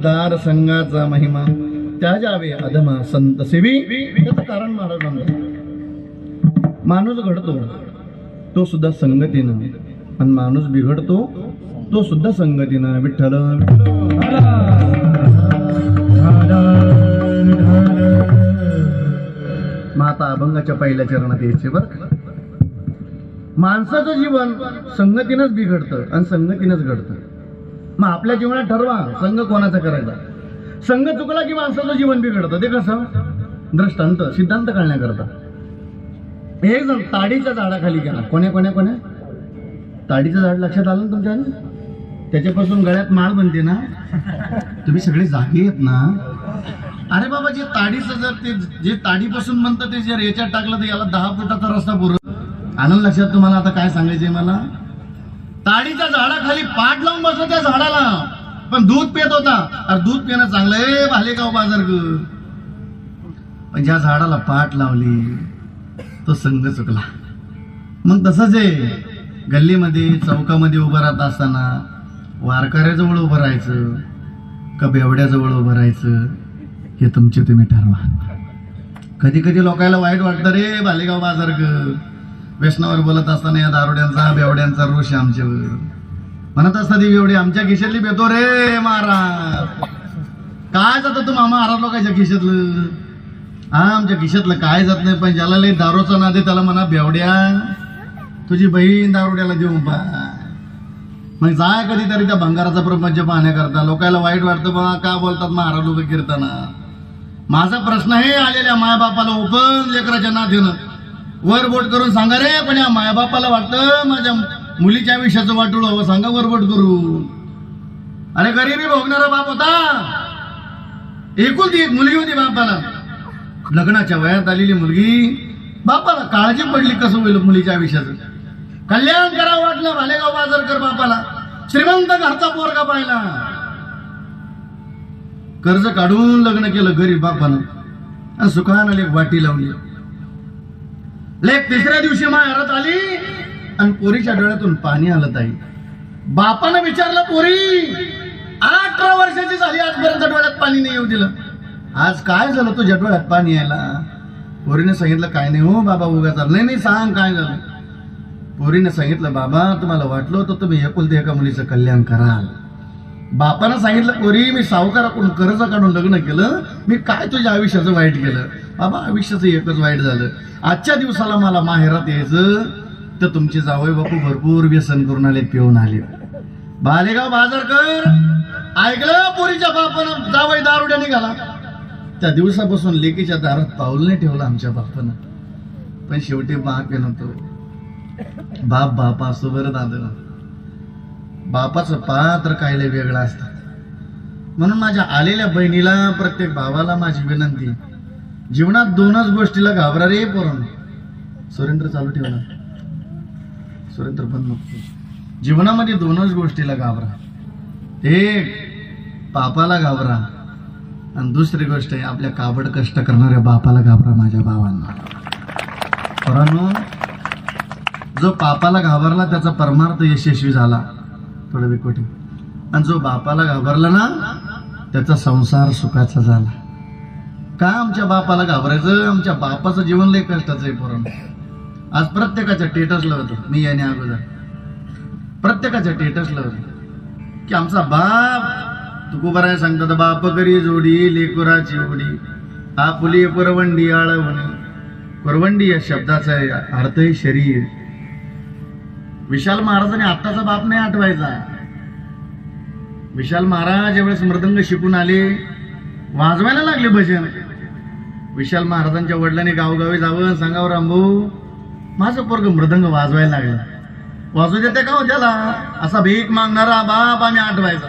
दार संघाचा महिमा त्याजावे अधमा संत सेवी. त्याचं कारण महाराज म्हणतात, माणूस घडतो तो सुद्धा संगतीनं, आणि माणूस बिघडतो तो सुद्धा संगतीनं. विठ्ठल माता अभंगाच्या पहिल्या चरणात यायचे बरं. माणसाचं जीवन संगतीनंच बिघडतं आणि संगतीनंच घडतं. मग आपल्या जीवनात ठरवा संघ कोणाचा करायचा. संघ चुकला की माणसाचं जीवन बिघडतं. ते कसं? दृष्टांत सिद्धांत कळण्याकरता. एक जण ताडीच्या झाडाखाली गेला. कोण्या ताडीचं झाड लक्षात आलं ना तुमच्या? त्याच्यापासून गळ्यात माळ बनते ना. तुम्ही सगळे जागे आहेत ना. अरे बाबा, जे ताडीचं जर ते जे ताडीपासून बनतं ते जर याच्यात टाकलं तर याला 10 फुटाचा रस्ता पुरत. आनंद लक्षात तुम्हाला आता काय सांगायचंय मला. ताडीच्या झाडाखाली पाठ लावून बसला त्या झाडाला, पण दूध पित होता. अरे दूध पिणं चांगलं आहे भालेगाव बाजार. पण ज्या झाडाला पाठ लावली तो संघ चुकला. मग तसंच आहे, गल्लीमध्ये चौकामध्ये उभं राहत असताना वारकऱ्याजवळ उभं राहायचं का बेवड्याजवळ उभं राहायचं हे तुमचे तुम्ही ठरवा. कधी कधी लोकांना वाईट वाटतं रे भालेगाव बाजार व्यसनावर बोलत असताना या दारुड्यांचा बेवड्यांचा रोष आमच्यावर. म्हणत असता ती बेवडी आमच्या खिशातली बेतो रे महाराज. काय जातं तू मामा महाराज लोकांच्या खिशातलं? हा, आमच्या खिशातलं काय जात नाही. पण ज्याला लई दारूचा नाद आहे त्याला म्हणा बेवड्या, तुझी बहीण दारुड्याला देऊ पा. मग जाय कधीतरी त्या भंगाराचा प्रपंच पाहण्याकरता. लोकांना वाईट वाटतं बा का बोलतात महाराज लोक कीर्तना. माझा प्रश्न हे आलेल्या मायबापाला ओपन लेकराच्या नातीनं वर बोट करून सांगा रे. पण या मायबापाला वाटतं माझ्या मुलीच्या आयुष्याचं वाटूळ हवं. सांगा वर बोट करून. अरे गरीबी भोगणारा बाप होता. एकुलती एक मुलगी होती बापाला. लग्नाच्या वयात आलेली मुलगी. बापाला काळजी पडली कसं होईल मुलीच्या आयुष्याचं. कल्याण करावं वाटलं भालेगाव बाजारकर बापाला. श्रीमंत घरचा पोरगा पाहिला. कर्ज काढून लग्न केलं गरीब बापानं आणि सुखानं लेक वाटी लावली. लेक तिसऱ्या दिवशी माहेरात आली आणि पोरीच्या डोळ्यातून पाणी आलं. ताई बापानं विचारलं, पोरी 18 वर्षाची झाली आजपर्यंत डोळ्यात पाणी नाही येऊ दिलं. आज काय झालं तुझ्या डोळ्यात पाणी यायला? पोरीने सांगितलं काय नाही हो बाबा उगा चाललं. नाही सांग काय झालं. पोरीने सांगितलं, बाबा तुम्हाला वाटलं होतं तुम्ही एकुलते एका मुलीचं कल्याण कराल. बापानं सांगितलं, पोरी मी सावकाराकडून कर्ज काढून लग्न केलं. मी काय तुझ्या आयुष्याचं वाईट केलं? बाबा आयुष्याचं एकच वाईट झालं. आजच्या दिवसाला मला माहेरात यायचं तर तुमचे जावई बापू भरपूर व्यसन करून आले, पिऊन आले. भालेगाव बाजारकर ऐकलं पोरीच्या बापानं जावई दारुड्या निघाला. त्या दिवसापासून लेकीच्या दारात पाऊल नाही ठेवलं आमच्या बापानं. पण शेवटी बाप येतो. बाप बापा असतो बरं दादा. बापाचं पात्र कायले वेगळं असतं. म्हणून माझ्या आलेल्या बहिणीला प्रत्येक भावाला माझी विनंती, जीवनात 2च गोष्टीला घाबरा रे पोरण. सुरेंद्र चालू ठेवला. सुरेंद्र पण नको. जीवनामध्ये 2च गोष्टीला घाबरा. एक पापाला घाबरा आणि दुसरी गोष्ट आहे आपल्या काबड कष्ट करणाऱ्या बापाला घाबरा. माझ्या भावांना पोरांनो, जो पापाला घाबरला त्याचा परमार्थ यशस्वी झाला. थोडं विकोटी. आणि जो बापाला घाबरला ना त्याचा संसार सुखाचा झाला. का आमच्या बापाला घाबरायचं? आमच्या बापाचं जीवन लय कष्टाचं आहे पोरांनो. आज प्रत्येकाच्या टेटसला होतं. मी याने अगोदर प्रत्येकाच्या टेटसला होतं की आमचा बाप तुकोबाराय सांगतात, बाप करी जोडी लेकुराची ओढी आपुली परवंडी आळवणी. परवंडी या शब्दाचा अर्थ आहे शरीर. विशाल महाराजांनी आत्ताचा बाप नाही आठवायचा. विशाल महाराज ज्यावेळेस मृदंग शिकून आले, वाजवायला लागले भजन. विशाल महाराजांच्या वडिलांनी गावोगावी जावं, सांगावं रामभाऊ माझं पोरग मृदंग वाजवायला लागलं. वाजू देते का हो त्याला? असा भीक मागणारा बाप आम्ही आठवायचा.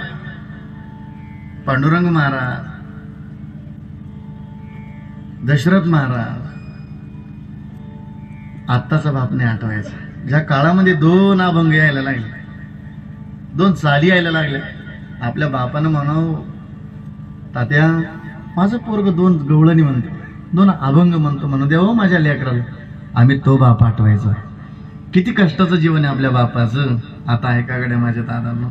पांडुरंग महाराज, दशरथ महाराज, आत्ताचा बाप नाही आठवायचा. ज्या काळामध्ये 2 अभंग यायला लागले, 2 चाली यायला लागल्या, आपल्या बापानं म्हणावं, तात्या माझं पोरग 2 गवळणी म्हणतो, 2 अभंग म्हणतो, म्हणू द्या हो माझ्या लेकराला. आम्ही तो बाप आठवायचा. किती कष्टाचं जीवन आहे आपल्या बापाचं. आता ऐका गड्या माझ्या दादांना,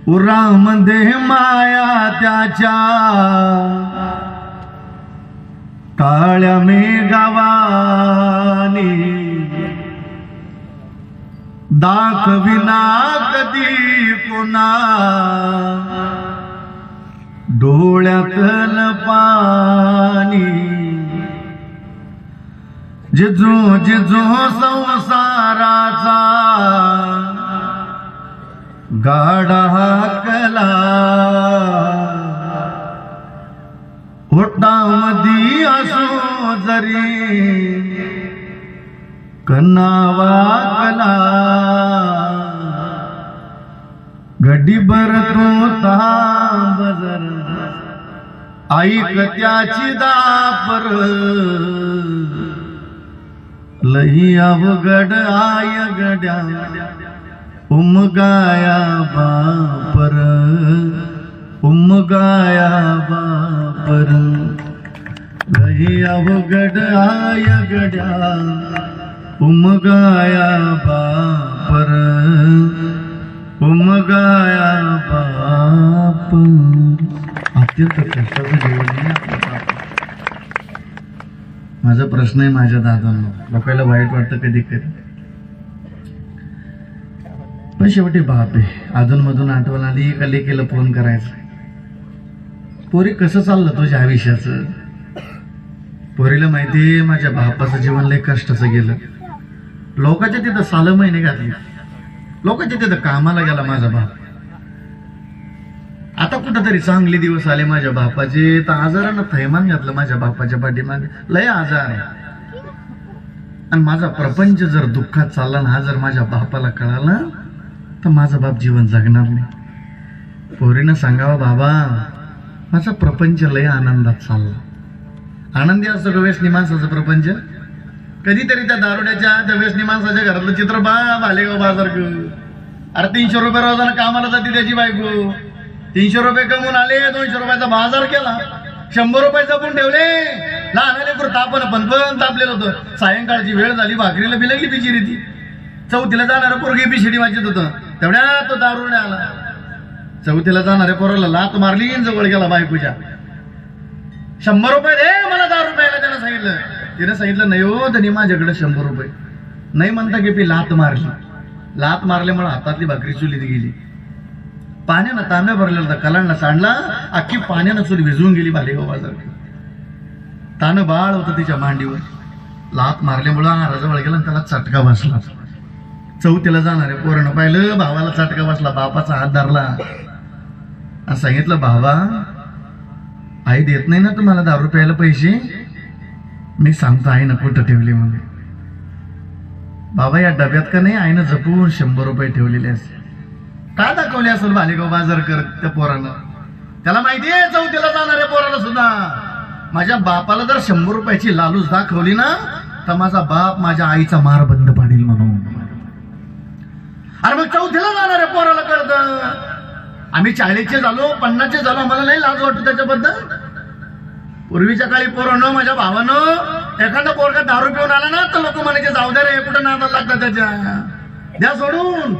उरामध्ये माया त्याच्या काळ्या मेघावानी दाखविना कधी पुन्हा डोळ्यातल पाणी जिजो जिजो संसाराचा गाडा कला होटामधी असो जरी कन्नावा कला घडीभर तो थांब जरा ऐक त्याची दापर लई अवघड आय गड्या उमगाया बापर उमगाया बापर लई अवघड आय गड्या उमगाया बापर उमगाया बापर. अत्यंत कष्टाचं जीवन आहे. माझा प्रश्न आहे माझ्या दादांना, लोकांना वाईट वाटतं कधी कधी, पण शेवटी बाप आहे. अधूनमधून आठवण आली का लेकीला फोन करायचा, पोरी कसं चाललं तुझ्या आयुष्याचं. पोरीला माहितीये माझ्या बापाचं जीवन लय कष्टाचं गेलं. लोकांच्या तिथं 6 महिने घातले, लोकांच्या तिथं कामाला गेला माझा बाप. आता कुठंतरी चांगले दिवस आले माझ्या बापाचे, तर आजारानं थैमान घातलं माझ्या बापाच्या पाठीमागे. लय आजार आहे. आणि माझा प्रपंच जर दुःखात चालला ना, हा जर माझ्या बापाला कळाला तर माझा बाप जीवन जगणार नाही. पोरीनं सांगावं, बाबा माझा प्रपंच लय आनंदात चालला. आनंदी असतो का व्यसनी माणसाचा प्रपंच? कधीतरी त्या दारुड्याच्या त्या व्यसनी माणसाच्या घरातलं चित्र भालेगाव बाजार. अरे 300 रुपये रोजानं कामाला जाते त्याची बायको. 300 रुपये कमवून आले, 200 रुपयाचा बाजार केला, 100 रुपये जपून ठेवले. लहान लेकरू पण तापलेलं होतं. सायंकाळची वेळ झाली, भाकरीला बिलगली बिचारी ती. 4थीला जाणारा पोरगी बिशिडी वाजत होतं, तेवढ्या तो दारुडे आला. 4थीला जाणाऱ्या पोराला लात मारली, जवळ गेला बायकोच्या. 100 रुपये दे मला दारू प्यायला. त्यानं सांगितलं, तिने सांगितलं नाही हो तरी माझ्याकडे 100 रुपये नाही. म्हणता की ती लात मारली. लात मारल्यामुळे हातातली भाकरी चुलीत गेली. पाण्यानं तांब्या भरलेला होता, कलांना सांडला, अख्खी पाण्यानं चूल विझवून गेली भालेगाव बाजार. तानं बाळ होतं तिच्या मांडीवर. लात मारल्यामुळं आराजवळ गेला आणि त्याला चटका बसला. 4थीला जाणारे पोरानं पाहिलं, भावाला चटका बसला, बापाचा हात धरला आणि सांगितलं, बाबा आई देत नाही ना तुम्हाला दारू प्यायला पैसे? मी सांगतो आईनं कुठं ठेवले म्हणून. बाबा या डब्यात का नाही आईनं जपून 100 रुपये ठेवलेले असते. का दाखवले असेल भालेगाव बाजार कर त्या पोरानं? त्याला माहितीये 4थीला जाणाऱ्या पोराला सुद्धा माझ्या बापाला जर 100 रुपयाची लालूच दाखवली ना तर माझा बाप माझ्या आईचा मार बंद पाडेल म्हणून. अरे मग 4थीला जाणाऱ्या पोराला कळतं. आम्ही 40चे झालो, 50चे झालो, आम्हाला नाही लाज वाटतो त्याच्याबद्दल. पूर्वीच्या काळी पोरानं, माझ्या भावानं, एखादा पोरगा दारू पिऊन आला ना तर लोक म्हणायचे जाऊ दे रे, कुठं नादाला लागतात त्याच्या, द्या सोडून.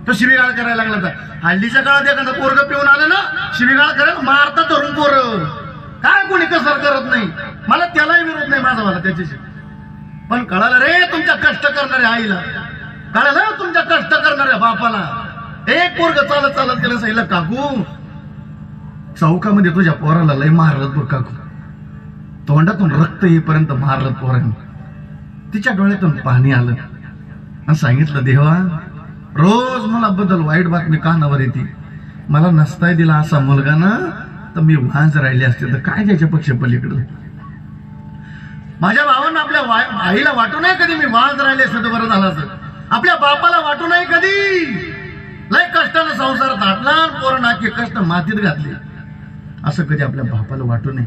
तो शिवीगाळ करायला लागला. तर हल्लीच्या काळात एखादा पोरग पिऊन आलं ना, शिवीगाळ करायला मारतात धरून पोरं. काय कोणी कसर करत नाही. मला त्यालाही विरोध नाही माझा मला त्याच्याशी. पण कळालं रे तुमच्या कष्ट करणाऱ्या आईला, कळालं तुमच्या कष्ट करणाऱ्या बापाला. एक पोरग चालत चालत गेलं, सांगितलं काकू चौकामध्ये तुझ्या पोराला लय मारलं बघ काकू, तोंडातून रक्त येईपर्यंत मारलं पोरांनी. तिच्या डोळ्यातून पाणी आलं आणि सांगितलं, देवा रोज मला बद्दल वाईट बातमी कानावर येते. मला नसताय दिला असा मुलगा ना तर मी वांज राहिले असते तर काय त्याच्या पक्ष पलीकडे. माझ्या भावांना आपल्या आईला वाटू नाही कधी मी वांज राहिले असते तर बरं झालं असं. आपल्या बापाला वाटू नाही कधी. लय कष्टानं संसार ताटला, पोरं नाके कष्ट मातीत घातले, असं कधी आपल्या बापाला वाटू नये.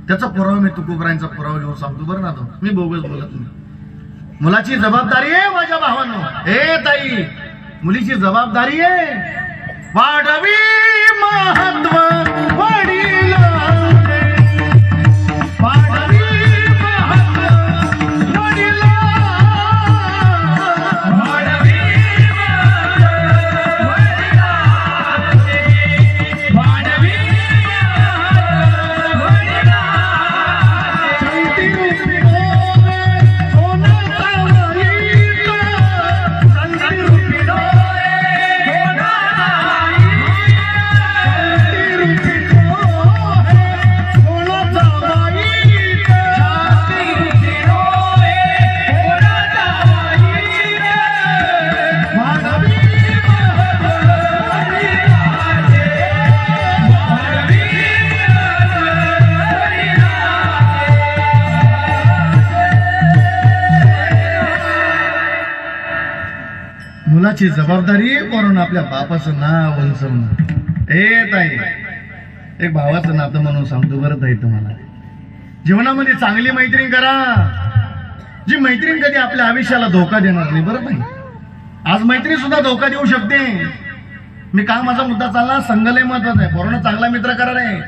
त्याचा पुरावा मी तुकोबरायांचा पुरावा घेऊन सांगतो बरं ना. तो मी बोगस बोलत नाही. मुलाची जबाबदारी आहे माझ्या भावांनो. हे ताई, मुलीची जबाबदारी आहे. वाढवी महत्व वडील, वाढवी महत्व वडील, वाढवी महत्व वडील. मुलाची जबाबदारी पोरांना आपल्या बापाचं नाव उंचवणं. ताई, एक भावाचं नातं म्हणून सांगतो बरं ताई तुम्हाला, जीवनामध्ये चांगली मैत्रीण करा, जी मैत्रीण कधी आपल्या आयुष्याला धोका देणार नाही. बरं ताई, आज मैत्रीण सुद्धा धोका देऊ शकते. मी काय माझा मुद्दा चालला, संघलय महत्वाचा आहे. पोरांना चांगला मित्र करा रे,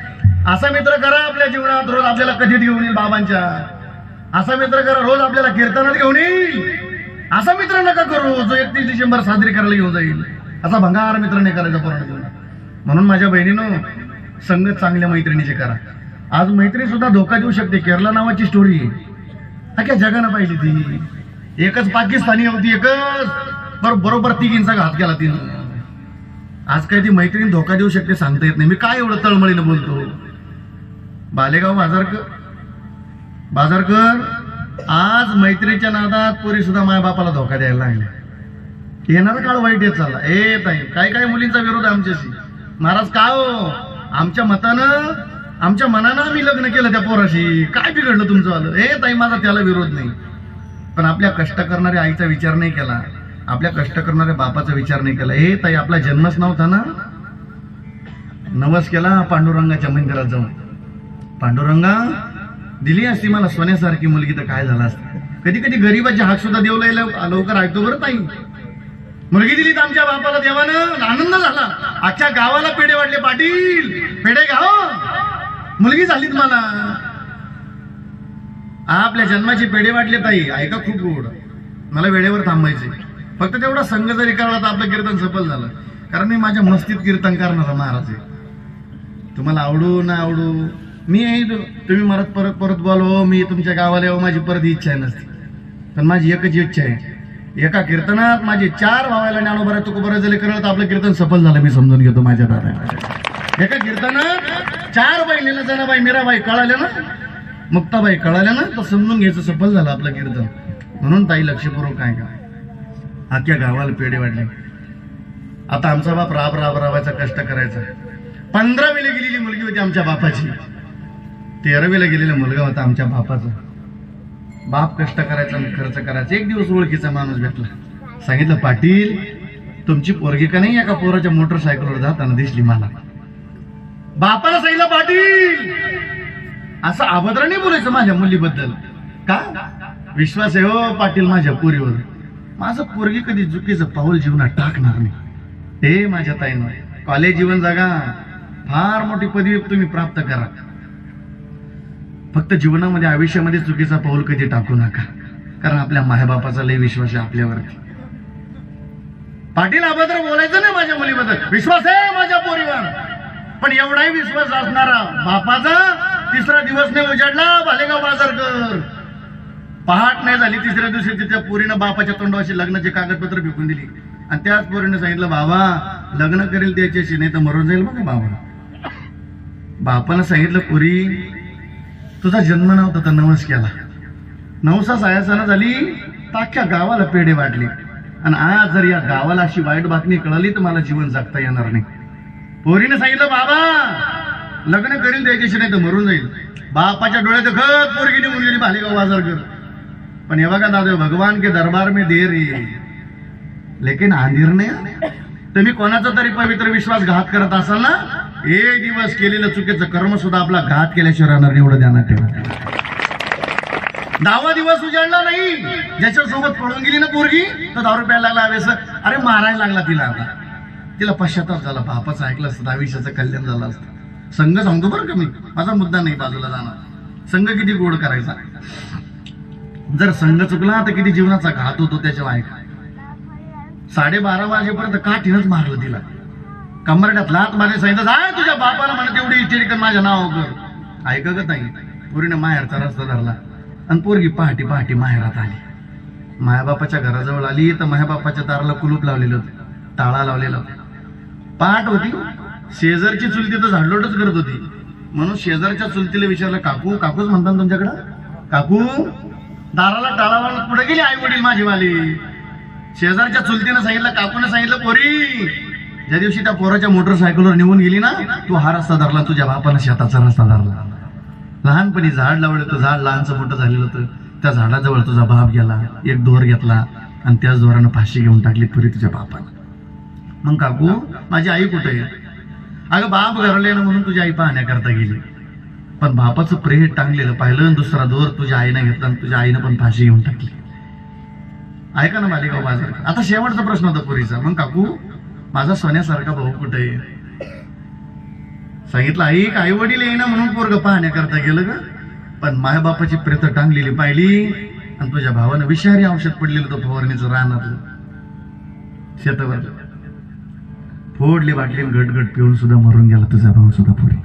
असा मित्र करा आपल्या जीवनात रोज आपल्याला कधीत घेऊन येईल बाबांच्या. असा मित्र करा रोज आपल्याला कीर्तनात घेऊन येईल. असा मित्र नका करू जो 31 डिसेंबर साजरी करायला घेऊन जाईल. असा भंगार मित्र नाही करायचा पोरांना. म्हणून माझ्या बहिणीनं संगत चांगल्या मैत्रिणीचे करा. आज मैत्री सुद्धा धोका देऊ शकते. केरला नावाची स्टोरी अख्या जगानं पाहिली. ती एकच पाकिस्तानी होती, एकच बरोबर 3 इंचा घात केला तिनं. आज काय ती मैत्रीण धोका देऊ शकते सांगता येत नाही. मी काय एवढं तळमळीनं बोलतो. बालेगाव बाजारकर आज मैत्रीच्या नादात पोरी सुद्धा माय बापाला धोका द्यायला लागले. येणारा काळ वाईट येत चालला. ताई, काय मुलींचा विरोध आहे आमच्याशी. महाराज का हो, आमच्या मनानं आम्ही लग्न केलं त्या पोराशी. काय बिघडलं तुमचं आलं? ताई, माझा त्याला विरोध नाही, पण आपल्या कष्ट करणाऱ्या आईचा विचार नाही केला, आपल्या कष्ट करणाऱ्या बापाचा विचार नाही केला. ताई, आपला जन्मच नव्हता ना, नवस केला पांडुरंगाच्या मंदिरात जाऊन. पांडुरंगा दिली असती मला सोन्यासारखी मुलगी तर काय झालं असतं. कधी कधी गरीबाचे हाक सुद्धा देव लवकर ऐकतो बरं ताई. मुलगी दिली तर आमच्या बापाला देवानं आनंद झाला. अख्ख्या गावाला पेढे वाटले. पाटील पेढे गाव, मुलगी झालीत मला. आपल्या जन्माची पेढे वाटले ताई. ऐका, खूप गोड. मला वेळेवर थांबायचे. फक्त तेवढा संघ जरी कळला तर आपलं कीर्तन सफल झालं. कारण मी माझ्या मस्तीत कीर्तन करणारा महाराज आहे. तुम्हाला आवडू ना आवडू, मी तुम्ही परत बोलव, मी तुमच्या गावाला येऊ, माझी परत इच्छा आहे नसती. पण माझी एकच इच्छा आहे, एका कीर्तनात माझे 4 भावाला ज्ञानोबा तुकोबा जरी करत आपलं कीर्तन सफल झालं. मी समजून घेतो माझ्या दादा. एका कीर्तनात 4 बहिणीला जनाबाई, मीराबाई कळाल्या ना, मुक्ताबाई कळाल्या ना, तर समजून घ्यायचं सफल झालं आपलं कीर्तन. म्हणून ताई लक्षपूर्वक काय का, अख्ख्या गावाला पेढे वाटले. आता आमचा बाप राबायचा, कष्ट करायचा. 15वीला गेलेली मुलगी होती आमच्या बापाची, 13वीला गेलेला मुलगा होता आमच्या बापाचा. बाप कष्ट करायचा, खर्च करायचा. एक दिवस ओळखीचा माणूस भेटला. सांगितलं, पाटील तुमची पोरगी का नाही एका पोराच्या मोटरसायकलवर जाताना दिसली मला. बापाला सांगितलं, पाटील असं अभद्र नाही बोलायचं माझ्या मुलीबद्दल. का विश्वास आहे हो पाटील माझ्या पोरीवर. माझं पोरगी कधी चुकीचं पाऊल जीवनात टाकणार नाही. माझ्या ताईनं कॉलेज जीवन जगा, फार मोठी पदवी तुम्ही प्राप्त करा, फक्त जीवनामध्ये आयुष्यामध्ये चुकीचा पाऊल कधी टाकू नका. कारण आपल्या मायबापाचा लय विश्वास आहे आपल्यावरती. पाटील अभद्र बोलायचं नाही माझ्या मुलीबद्दल. विश्वास आहे माझ्या पोरीवर, पण एवढाही विश्वास असणारा बापाचा 3रा दिवस नाही उजाडला. बालेगाव बाजारकर पहाट नाही झाली, 3ऱ्या दिवशी तिच्या पोरीनं बापाच्या तोंडाशी लग्नाचे कागदपत्र फेकून दिली. आणि त्याच पोरीने सांगितलं, बाबा लग्न करेल त्याच्याशी, नाही तर मरून जाईल बघा बाबा. बापानं सांगितलं, पोरी तुझा जन्म नव्हता तर नवस केला. नवसा सायासाना झाली, अख्ख्या गावाला पेढे वाटले. आणि आज जर या गावाला अशी वाईट बातमी कळाली तर मला जीवन जगता येणार नाही. पोरीने सांगितलं, बाबा लग्न करील त्याच्याशी, नाही तर मरून जाईल. बापाच्या डोळ्यात खत पोरगी निघून गेली बालेगाव बाजारकर. पण हे बघा दादा, भगवान के दरबार में देर है लेकिन आंधीर नाही. तुम्ही कोणाचा तरी पवित्र विश्वासघात करत असाल ना, एक दिवस केलेलं चुकीचं कर्म सुद्धा आपला घात केल्याशिवाय राहणार नाही. एवढं ध्यानात ठेवा. 10वा दिवस उजाडला नाही. ज्याच्यासोबत पळून गेली ना पोरगी, तर दारू प्यायला लागला, व्यसन, अरे मारायला लागला तिला. तिला पश्चाताप झाला. बापाचं ऐकलं असतं, आयुष्याचं कल्याण झालं असतं. संघ सांगतो बरं का मी, माझा मुद्दा नाही बाजूला जाणार. संघ किती गोड करायचा. जर संघ चुकला तर किती जीवनाचा घात होतो त्याच्यावर ऐका. 12:30 वाजेपर्यंत काठीनच मारलं तिला. कमरड्यात लात मारली. सांगितलं, जाय तुझ्या बापाला म्हणा तेवढी इच्छा कर, माझ्या नाव कर. ऐका ग ताई, पोरीने माहेरचा रस्ता धरला आणि पोरगी पहाटे माहेरात आली. मायाबापाच्या घराजवळ आली तर मायाबापाच्या दाराला कुलूप लावलेलं होतं, टाळा लावलेला होता. पहाट होती. शेजारची चुलती तर झाडलोटच करत होती. म्हणून शेजारच्या चुलतीला विचारलं, काकूच म्हणतात तुमच्याकडं? काकू दाराला टाळा लावून पुढे गेली आई वडील माझीवाली. शेजारच्या चुलतीनं सांगितलं, काकूने सांगितलं, पोरी ज्या दिवशी त्या पोराच्या मोटरसायकलवर निघून गेली ना, तू हा रस्ता धरला, तुझ्या बापानं शेताचा रस्ता धरला. लहानपणी झाड लावलं, तर झाड लहानचं मोठं झालेलं होतं. त्या झाडाजवळ तुझा बाप गेला, एक दोर घेतला, आणि त्याच जोरानं फाशी घेऊन टाकली पुरी तुझ्या बापानं. मग काकू माझी आई कुठे आहे? अगं बाप घरले ना म्हणून तुझी आई पाहण्याकरता गेली, पण बापाचं प्रेम टांगलेलं पाहिलं, दुसरा दोर तुझ्या आईनं घेतला आणि तुझ्या आईनं पण फाशी घेऊन टाकली. ऐका ना मालेगाव बाजार. आता शेवटचा प्रश्न होता पुरीचा, मग काकू माझा सोन्यासारखा भाऊ कुठे आहे? सांगितलं आई आई वडील येईना म्हणून पोरग पाहण्याकरता गेलं का, पण मायबापाची प्रेत टांगलेली पाहिली आणि तुझ्या भावानं विषारी औषध पडलेलं तो फवारणीचं रानातलं शेतावर फोडली बाटली घटघट पिऊन सुद्धा मरून गेला तुझा भाऊ सुद्धा पुरी.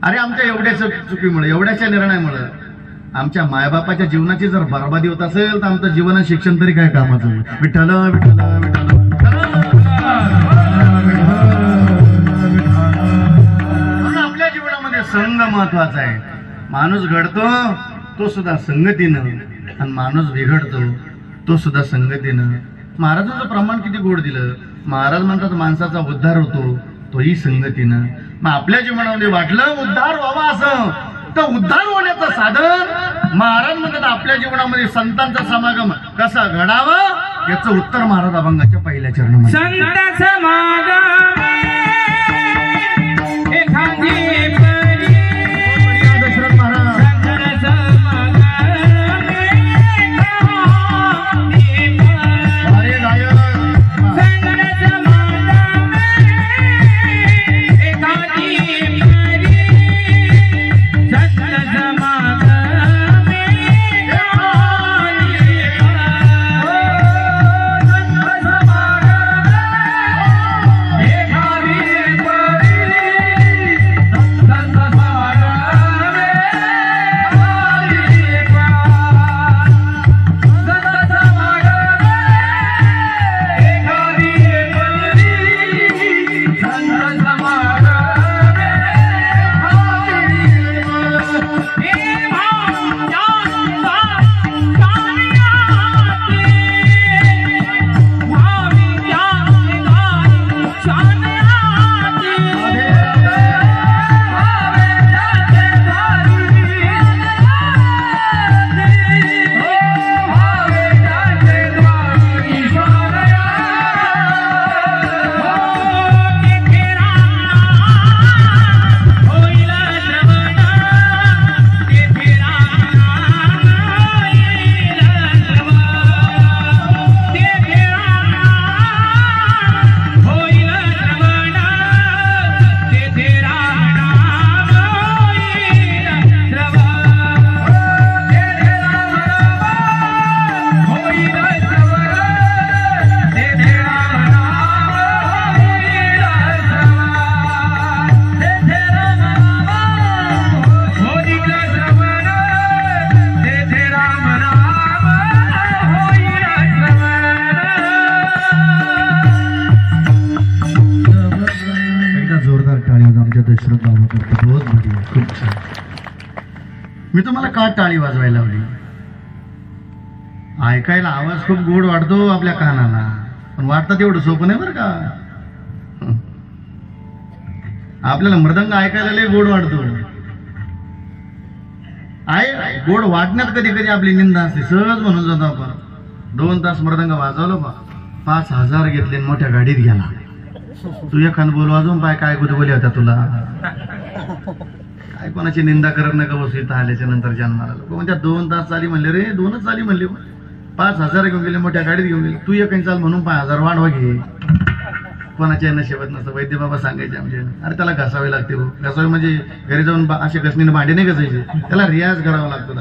अरे आमच्या एवढ्याच चुकीमुळे, एवढ्याच्या निर्णयामुळे आमच्या मायबापाच्या जीवनाची जर बरबादी होत असेल तर आमचं जीवन शिक्षण तरी काय कामाचं? विठ्ठल विठ्ठल विठ्ठल. आपल्या जीवनामध्ये संघ महत्वाचा आहे. माणूस घडतो तो सुद्धा संगतीनं आणि माणूस बिघडतो तो सुद्धा संगतीनं. महाराजांचं प्रमाण किती गोड दिलं. महाराज म्हणतात माणसाचा उद्धार होतो तोही संगतीनं. मग आपल्या जीवनामध्ये वाटलं उद्धार व्हावा असं, तर उद्धार होण्याचं साधन महाराज म्हणतात आपल्या जीवनामध्ये संतांचा समागम कसा घडावा याचं उत्तर महाराज अभंगाच्या पहिल्या चरणामध्ये. संत समागम एखादी दशरथ महाराज अरे गायक मी तुम्हाला का टाळी वाजवायला लावली? ऐकायला आवाज खूप गोड वाटतो आपल्या कानाला, पण वाटतं तेवढं सोपं नाही बरं का. आपल्याला मृदंग ऐकायला लय गोड वाटतो. गोड वाटण्यात कधी कधी आपली निंदा असते. सहज म्हणून जातो आपण 2 तास मृदंग वाजवलं बा 5,000 घेतले मोठ्या गाडीत गेला. तू एखाद बोल वाजवून पाय काय बोली होत्या तुला. काय कोणाची निंदा करत नका बसू इथं आल्याच्या नंतर जन्माला. लोक म्हणजे 2 तास चाली म्हणले रे, 2च चाली म्हणले. 5,000 घेऊन गेले मोठ्या गाडीत घेऊन गेले. तू एक चाल म्हणून 5,000 वाढवा घे. कोणाच्या नशिबात नसतं. वैद्य बाबा सांगायचे आमच्या, अरे त्याला घसावे लागते. घसावे म्हणजे घरी जाऊन असे घसणीने भांडे नाही घसायचे, त्याला रियाज करावा लागतो.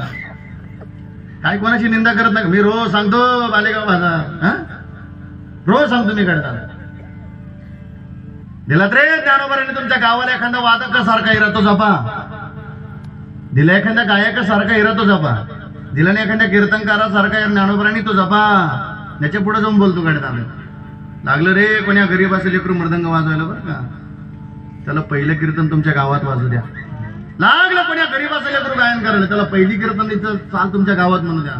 काय कोणाची निंदा करत नका. मी रोज सांगतो बालेगाव बाजार, रोज सांगतो मी काढता. दिलात रे ज्ञानोबाराने तुमच्या गावाला एखादा वादक सारखा हिरा तो जपा. दिला एखाद्या गायका सारखा हिरा तो जपा. दिला नाही एखाद्या कीर्तनकारासारखा ज्ञानोबाराने तो जपा. त्याच्या पुढे जाऊन बोलतो काढता. लागलं रे कोण्या गरीब असेल लेकरू मृदंग वाजवायला बरं का, त्याला पहिलं कीर्तन तुमच्या गावात वाजू द्या. लागलं कोण्या गरीब असेल लेकरू गायन करायला, त्याला पहिली कीर्तन चाल तुमच्या गावात म्हणू द्या.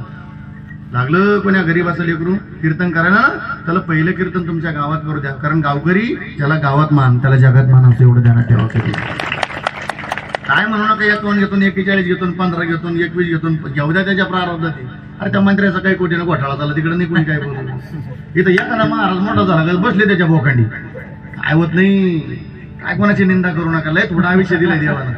लागलं कोण्या गरीब असेल लेकरू कीर्तन करायला, त्याला पहिलं कीर्तन तुमच्या गावात करू द्या. कारण गावकरी ज्याला गावात मान त्याला जगात मान असं एवढं ध्यानात ठेवा. काय म्हणू नका 51 घेतो 41 घेतो 15 घेतो 21 घेतो घेऊ द्या त्याच्या प्रारब्धात आहे. अरे त्या मंत्र्याचा काही कोटीनं घोटाळा झाला तिकडे नाही कोणी काय बोलू. इथं एखादा महाराज मोठा झाला बसले त्याच्या भोकांडी काय होत नाही. काय कोणाची निंदा करू नका. लय थोडा आयुष्य दिलाय देवानं.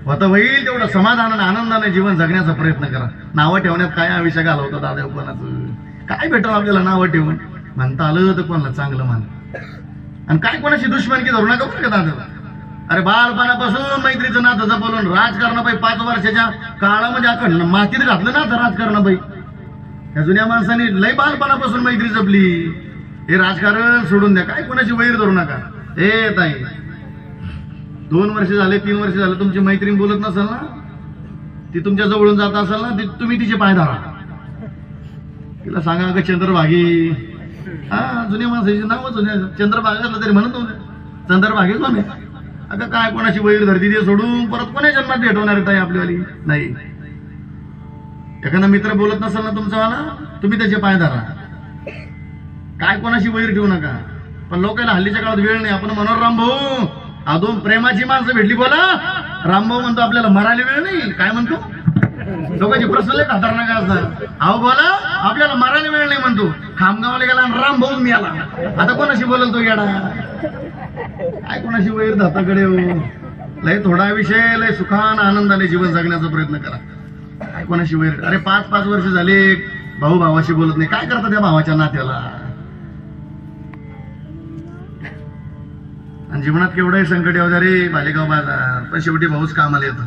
होतं होईल तेवढं समाधानाने आनंदाने जीवन जगण्याचा प्रयत्न करा. नावं ठेवण्यात काय आयुष्य घालवतं दादा कोणाचं. काय भेटलं आपल्याला नावं ठेवून. म्हणता आलं तर कोणाला चांगलं मान. आणि काय कोणाची दुश्मनकी धरू नका बरं का दादा. अरे बालपणापासून मैत्रीचं नातं जपवलं. राजकारणाबाई 5 वर्षाच्या काळामध्ये आपण मातीत घातलं ना तर राजकारणाबाई. या जुन्या माणसाने लय बालपणापासून मैत्री जपली. हे राजकारण सोडून द्या. काय कोणाची वैर धरू नका. हे ताई 2 वर्ष झाले 3 वर्ष झाले तुमची मैत्रीण बोलत नसेल ना ती तुमच्या जवळून जात असेल ना तुम्ही तिचे पाय धरा. तिला सांगा अगं चंद्रभागी. हा जुन्या माणसाची नावच चंद्रभागा तरी म्हणत होते चंद्रभागेच म्हणे. अगं काय कोणाची वैर धरती ते सोडून परत कोणा जन्मात भेटवणार ताई आपल्यावाली नाही. एखादा मित्र बोलत नसेल ना तुमचावाला तुम्ही त्याचे पाय धरा. काय कोणाशी वैर ठेवू नका. पण लोकांना हल्लीच्या काळात वेळ नाही. आपण म्हणून रामभाऊ अजून प्रेमाची माणसं भेटली बोला. रामभाऊ म्हणतो आपल्याला मरायला वेळ नाही. काय म्हणतो लोकांचे प्रश्न लय खतरनाक असतात. अहो बोला आपल्याला मरायला वेळ नाही म्हणतो. खामगावला गेला आणि रामभाऊ मी आला. आता कोणाशी बोलल तो येडा. काय कोणाशी वैर धाताकडे हो. लय थोडा विषय लय सुखान आनंदाने जीवन जगण्याचा प्रयत्न करा. काय कोणाशी वैर. अरे 5 वर्ष झाले भाऊ भावाशी बोलत नाही. काय करता त्या भावाच्या नात्याला. आणि जीवनात केवढंही संकट येऊ द्या रे बालेगाव बाजार पण शेवटी भाऊच कामाला येतो.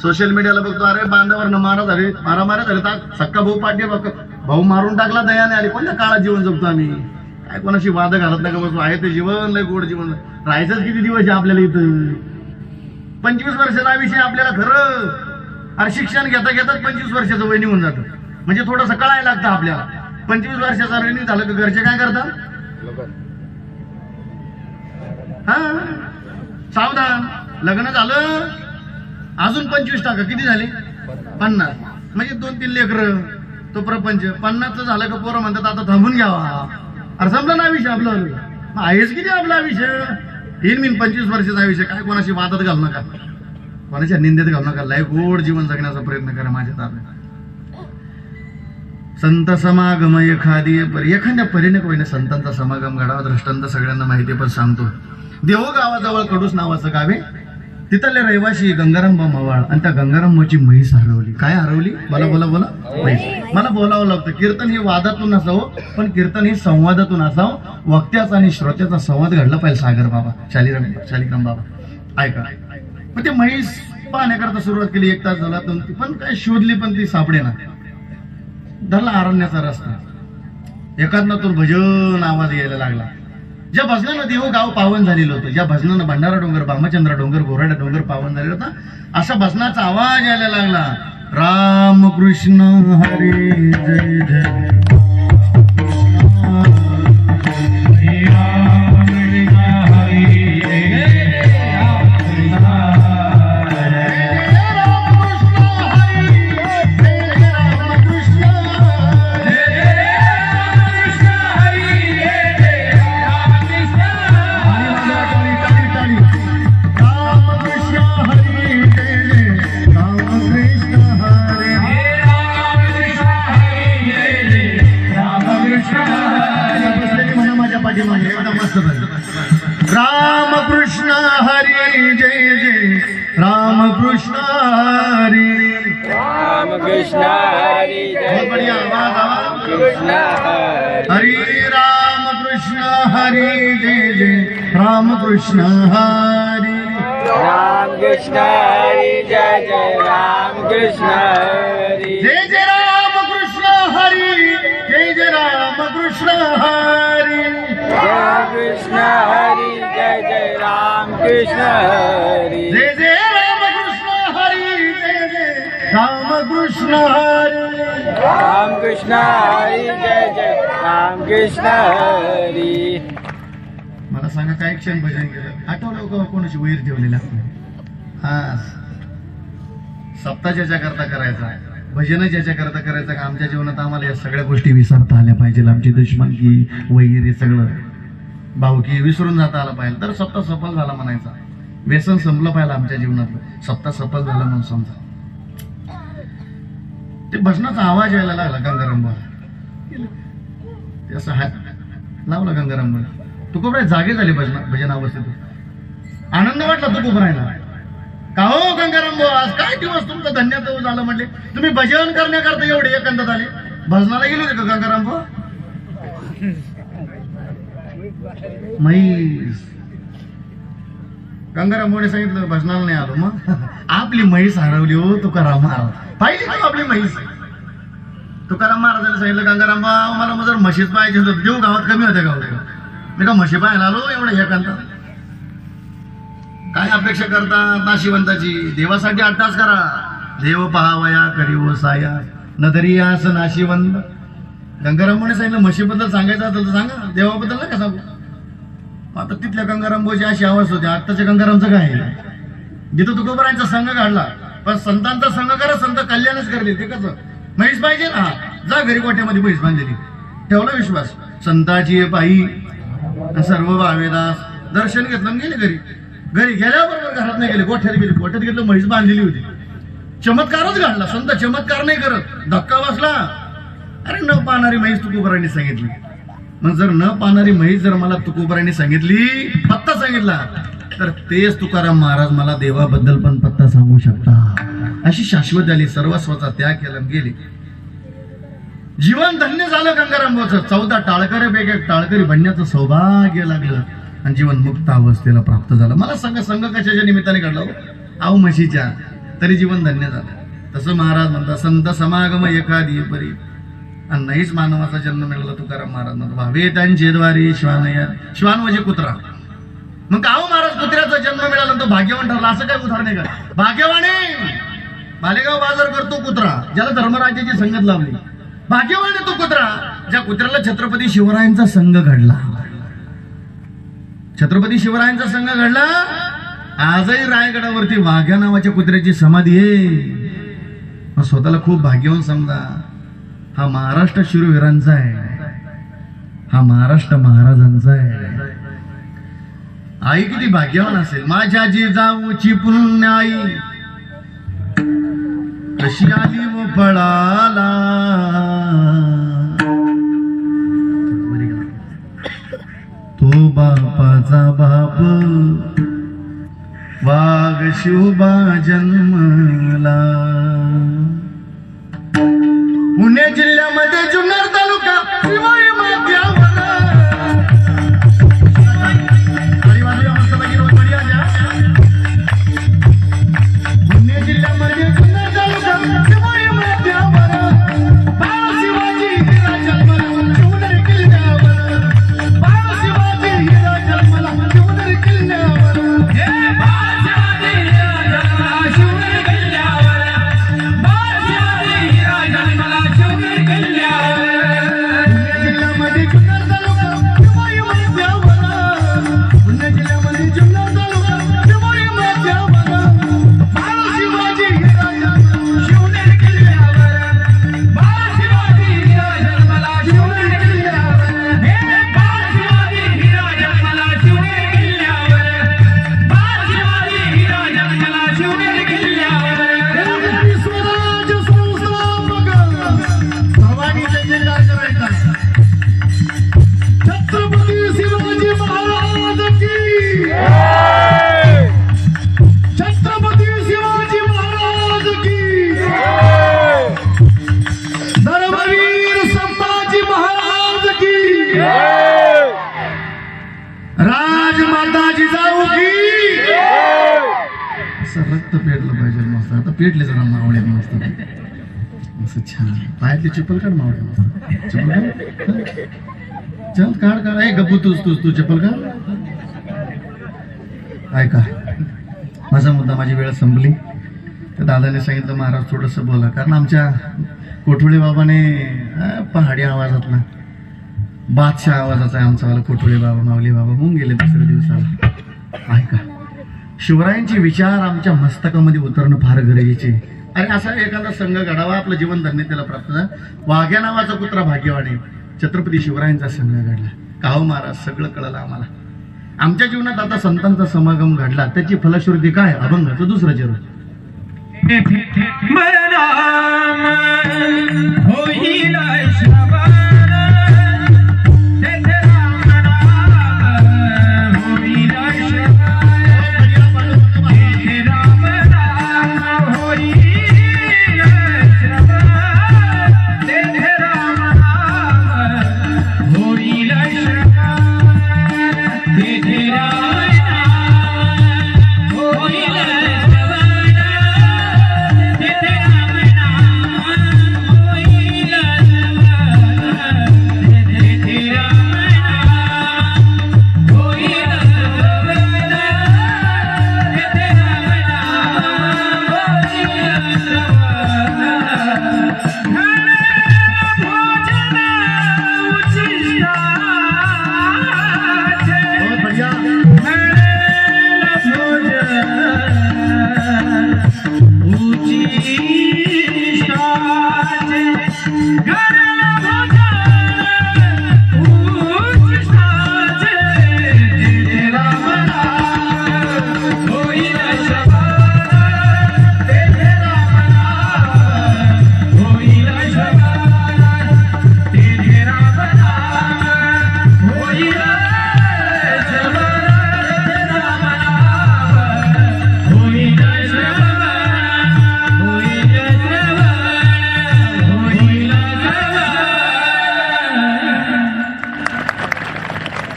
सोशल मीडियाला बघतो अरे बांधावरनं मारामाऱ्या झाले. सक्का भाऊ पाटील भाऊ मारून टाकला दयाने आली. कोणत्या काळात जीवन जगतो आम्ही. काय कोणाशी वाद घालत नाही का बसू. आहे ते जीवन लय गोड जीवन. राहायचंच किती दिवस आहे आपल्याला इथं. 25 वर्षाचा आयुष्य आपल्याला खरं. अरे शिक्षण घेता घेताच 25 वर्षाचं वय निघून जातं. म्हणजे थोडंसं कळायला लागतं आपल्याला. 25 वर्षाचा वय झालं की घरचे काय करतात. हा सावधान. लग्न झालं अजून 25 टाका किती झाले 50. म्हणजे 2-3 लेकरं तो प्रपंच. 50चं झालं का पोरं म्हणतात आता थांबून घ्यावा. अरे संपलं ना आयुष्य आपलं. आहेच किती आपलं आयुष्य. येईन मी 25 वर्षाचं आयुष्य. काय कोणाशी वादत घालू नका. कोणाच्या निंदेत घालू नका. लय गोड जीवन जगण्याचा प्रयत्न करा. माझ्या दादा संत समागम एखाद्या परीने कोणी संतांचा समागम घडावा. दृष्टांत सगळ्यांना माहिती पण सांगतो. देहो गावाजवळ कडूस नावाचं गाव आहे. तिथले रहिवाशी गंगाराम मवाळ आणि त्या गंगारामची म्हैस हरवली. काय हरवली. बोला बोला बोला. म्हैस. मला बोलावं लागतं. कीर्तन हे वादातून नसावं पण कीर्तन हे संवादातून असावं. वक्त्याचा आणि श्रोत्याचा संवाद घडला पाहिजे. सागर बाबा शालिग्राम बाबा ऐका. मग ते म्हैस पाहण्याकरता सुरुवात केली. 1 तास झाला. पण काय शोधली पण ती सापडे ना. धरला अरण्याचा रस्ता. एकांतातून भजन आवाज यायला लागला. ज्या भजनानं देव गाव पावन झालेलं होतं. ज्या भजनानं भंडारा डोंगर भामचंद्र डोंगर गोराडा डोंगर पावन झालेला होता. असा भजनाचा आवाज यायला लागला. राम कृष्ण हरी जय जय. राम कृष्ण हरी जय जय. राम कृष्ण हरी. राम कृष्ण हरी जय बढ़िया आवाज. कृष्ण हरी. हरी राम कृष्ण हरी जय जय. राम कृष्ण हरी. राम कृष्ण हरी जय जय. राम कृष्ण हरी. जय जय राम कृष्ण हरी. जय जय राम कृष्ण हरी. जय कृष्ण हरी जय जय. राम कृष्ण हरी. जय जय राम कृष्ण हरी. जय जय राम कृष्ण हरी. राम कृष्ण हरी जय जय. राम कृष्ण हरी. मला सांगा काय क्षण भजन केलं. आठवलं का कोणाची वैर ठेवलेला. हा सप्ताह ज्याच्या करता करायचा. भजन ज्याच्या करता करायचं का. आमच्या जीवनात आम्हाला या सगळ्या गोष्टी विसरता आल्या पाहिजे. आमची दुश्मनकी वगैरे सगळं भावकी विसरून जाता आलं पाहिजे तर सप्ताह सफल झाला म्हणायचा. व्यसन संपलं पाहिजे आमच्या जीवनातलं, सप्ताह सफल झाला म्हणून समजा. ते भजनाचा आवाज यायला लागला गंगारामबाला, ते असं हात लावला गंगारामबाला. तुकोबराय जागे झाले भजन अवस्थेतून. आनंद वाटला तुकोबरायला. का हो गंगारामबा, आज काय दिवस तुमचं धन्यत्व झालं म्हणले. तुम्ही भजन करण्याकरता एवढे एकंदर आले, भजनाला गेले होते का गंगारामबा? म्हैस गंगारामबाने सांगितलं भजनाला नाही आलो. मग आपली म्हैस हरवली हो तुकाराम महाराज. पाहिली का आपली म्हैस? तुकाराम महाराजांनी सांगितलं गंगारामबा मला मग जर म्हशीच पाहिजे होतं, देऊ गावात कमी होत्या गावात, मी का म्हशी पाहायला आलो एवढं एकांत. काय अपेक्षा करता नाशिवंताची? देवासाठी अट्टास करा. देव पहावया करी ओ साया नदरी असं नाशिवंत. गंगारामने सांगितलं म्हशीबद्दल सांगायचं असेल तर सांगा, देवाबद्दल नका सांगू. आता तिथल्या गंगारामची अशी आवाज होती. आत्ताच्या गंगारामचं काय आहे? जिथं तुकोबरायांचा संघ काढला, पण संतांचा संघ करा, संत कल्याणच करते. ते कसं? म्हैस पाहिजे ना, जा घरी गोठ्यामध्ये म्हैस बांधलेली, ठेवला विश्वास. संताची पायी सर्व भावेदास दर्शन घेतलं गेले घरी. घरी गेल्याबरोबर घरात नाही गेले, गोठ्यात गेले. गोठ्यात घेतलं म्हैस बांधलेली होती. चमत्कारच घडला. संत चमत्कार नाही करत, धक्का बसला. अरे न पाहणारी म्हैस तुकोबरायांनी सांगितली. मग जर न पाहणारी म्हैस जर मला तुकोबरायांनी सांगितली, पत्ता सांगितला, तर तेच तुकाराम महाराज मला देवाबद्दल पण पत्ता सांगू शकता. अशी शाश्वत झाली. सर्वस्वाचा त्याग केला, गेले. जीवन धन्य झालं गंगारामबाचं. 14 टाळकऱ्यापैकी एक टाळकरी बनण्याचं सौभाग्य लागलं आणि जीवन मुक्त अवस्थेला प्राप्त झालं. मला सांगा, संघ कशाच्या निमित्ताने घडला हो? आऊ म्हशीच्या, तरी जीवन धन्य झालं. तसं महाराज म्हणतात, संत समागम एखादी परी आणि नाहीच मानवाचा जन्म मिळाला. तुकाराम महाराज म्हणतात, भावे त्यांचे द्वारे श्वान या. श्वान म्हणजे कुत्रा. मग का हो महाराज कुत्र्याचा जन्म मिळाला तो भाग्यवान ठरला, असं काय उदाहरण आहे का? भाग्यवाने मालेगाव बाजार करतो कुत्रा, ज्याला धर्मराजाची संगत लावली. भाग्यवान आहे तो कुत्रा, ज्या कुत्र्याला छत्रपती शिवरायांचा संघ घडला. छत्रपती शिवरायांचा संघ घडला. आजही रायगडावरती वाघ्या नावाच्या कुत्र्याची समाधी आहे. स्वतःला खूप भाग्यवान समजा. हा महाराष्ट्र शिववीरांचा आहे, हा महाराष्ट्र महाराजांचा आहे. आई किती भाग्यवान असेल. माझ्या जिजाऊची पुण्याई कशी आली व फळाला. तो बापाचा बाप वाघ शिवबा जन्मला. पुणे जिल्ह्यामध्ये जुन्नर तालुका शिवाई माथ्यावर. पुणे जिल्ह्यामध्ये जुन्नर तालुका शिवाई माथ्यावर. बाळ शिवाजी हिरा जन्मला शिवनेरी किल्ल्यावर. बाळ शिवाजी हिरा जन्मला शिवनेरी किल्ल्यावर. बाळ शिवाजी हिरा जन्मला शिवनेरी किल्ल्यावर. बाळ शिवाजी हिरा जन्मला शिवनेरी किल्ल्यावर. पुणे जिल्ह्यामध्ये जुन्नर तालुका शिवाई माथ्यावर. पुणे जिल्ह्यामध्ये जुन्नर तालुका शिवाई माथ्यावर. बाळ शिवाजी हिरा जन्मला शिवनेरी किल्ल्यावर. बाळ शिवाजी हिरा जन्मला शिवनेरी किल्ल्यावर. बाळ शिवाजी हिरा जन्मला शिवनेरी किल्ल्यावर. बाळ शिवाजी हिरा जन्मला शिवनेरी किल्ल्यावर. स्वराज संस्थापक सर्वांनी जयजयकार करायचा. छत्रपती शिवाजी महाराज की. छत्रपती शिवाजी महाराज की. धर्मवीर संभाजी महाराज की. राजमाता जिजाऊ की. असं रक्त पेटलं पाहिजे मस्त. आता पेटले जरा मावळे मस्त. असं छान. पायातली चप्पल काढ मावळे मस्त. चप्पल काढ. चल काढ काढ. ए गप्पू तू चप्पल काढ. ऐका, माझा मुद्दा, माझी वेळ संपली. तर दादाने सांगितलं महाराज थोडंसं बोला, कारण आमच्या कोठुळे बाबाने पहाडी आवाजातला बादशाह आवाजाचा आहे आमचा वाला कोठुळे बाबा, माऊली बाबा होऊन गेले दुसऱ्या दिवसाला. ऐका, शिवरायांचे विचार आमच्या मस्तकामध्ये उतरणं फार गरजेचे. अरे असा एखादा संघ घडावा, आपलं जीवन धन्यतेला प्राप्त झालं. वाघ्या नावाचा कुत्रा भाग्यवान आहे. छत्रपती शिवरायांचा संघ घडला. का हो महाराज, सगळं कळलं आम्हाला. आमच्या जीवनात आता संतांचा समागम घडला, त्याची फलश्रुती काय? अभंगाचं दुसरं चरण. होईल श्रवण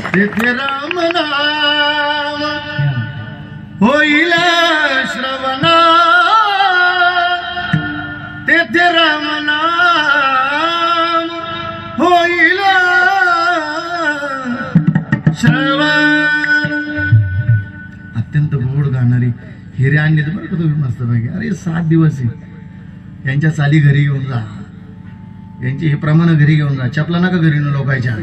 तेथे राम नाम होईल श्रवण, तेथे राम नाम होईल श्रवण. अत्यंत गोड गाणारी हिरे आणले तर बरं का तुम्ही मस्त पैकी. अरे 7 दिवस आहे, यांच्या चाली घरी घेऊन जा, यांची हे प्रमाण घरी घेऊन जा. चपला नका घरी लोकांच्या,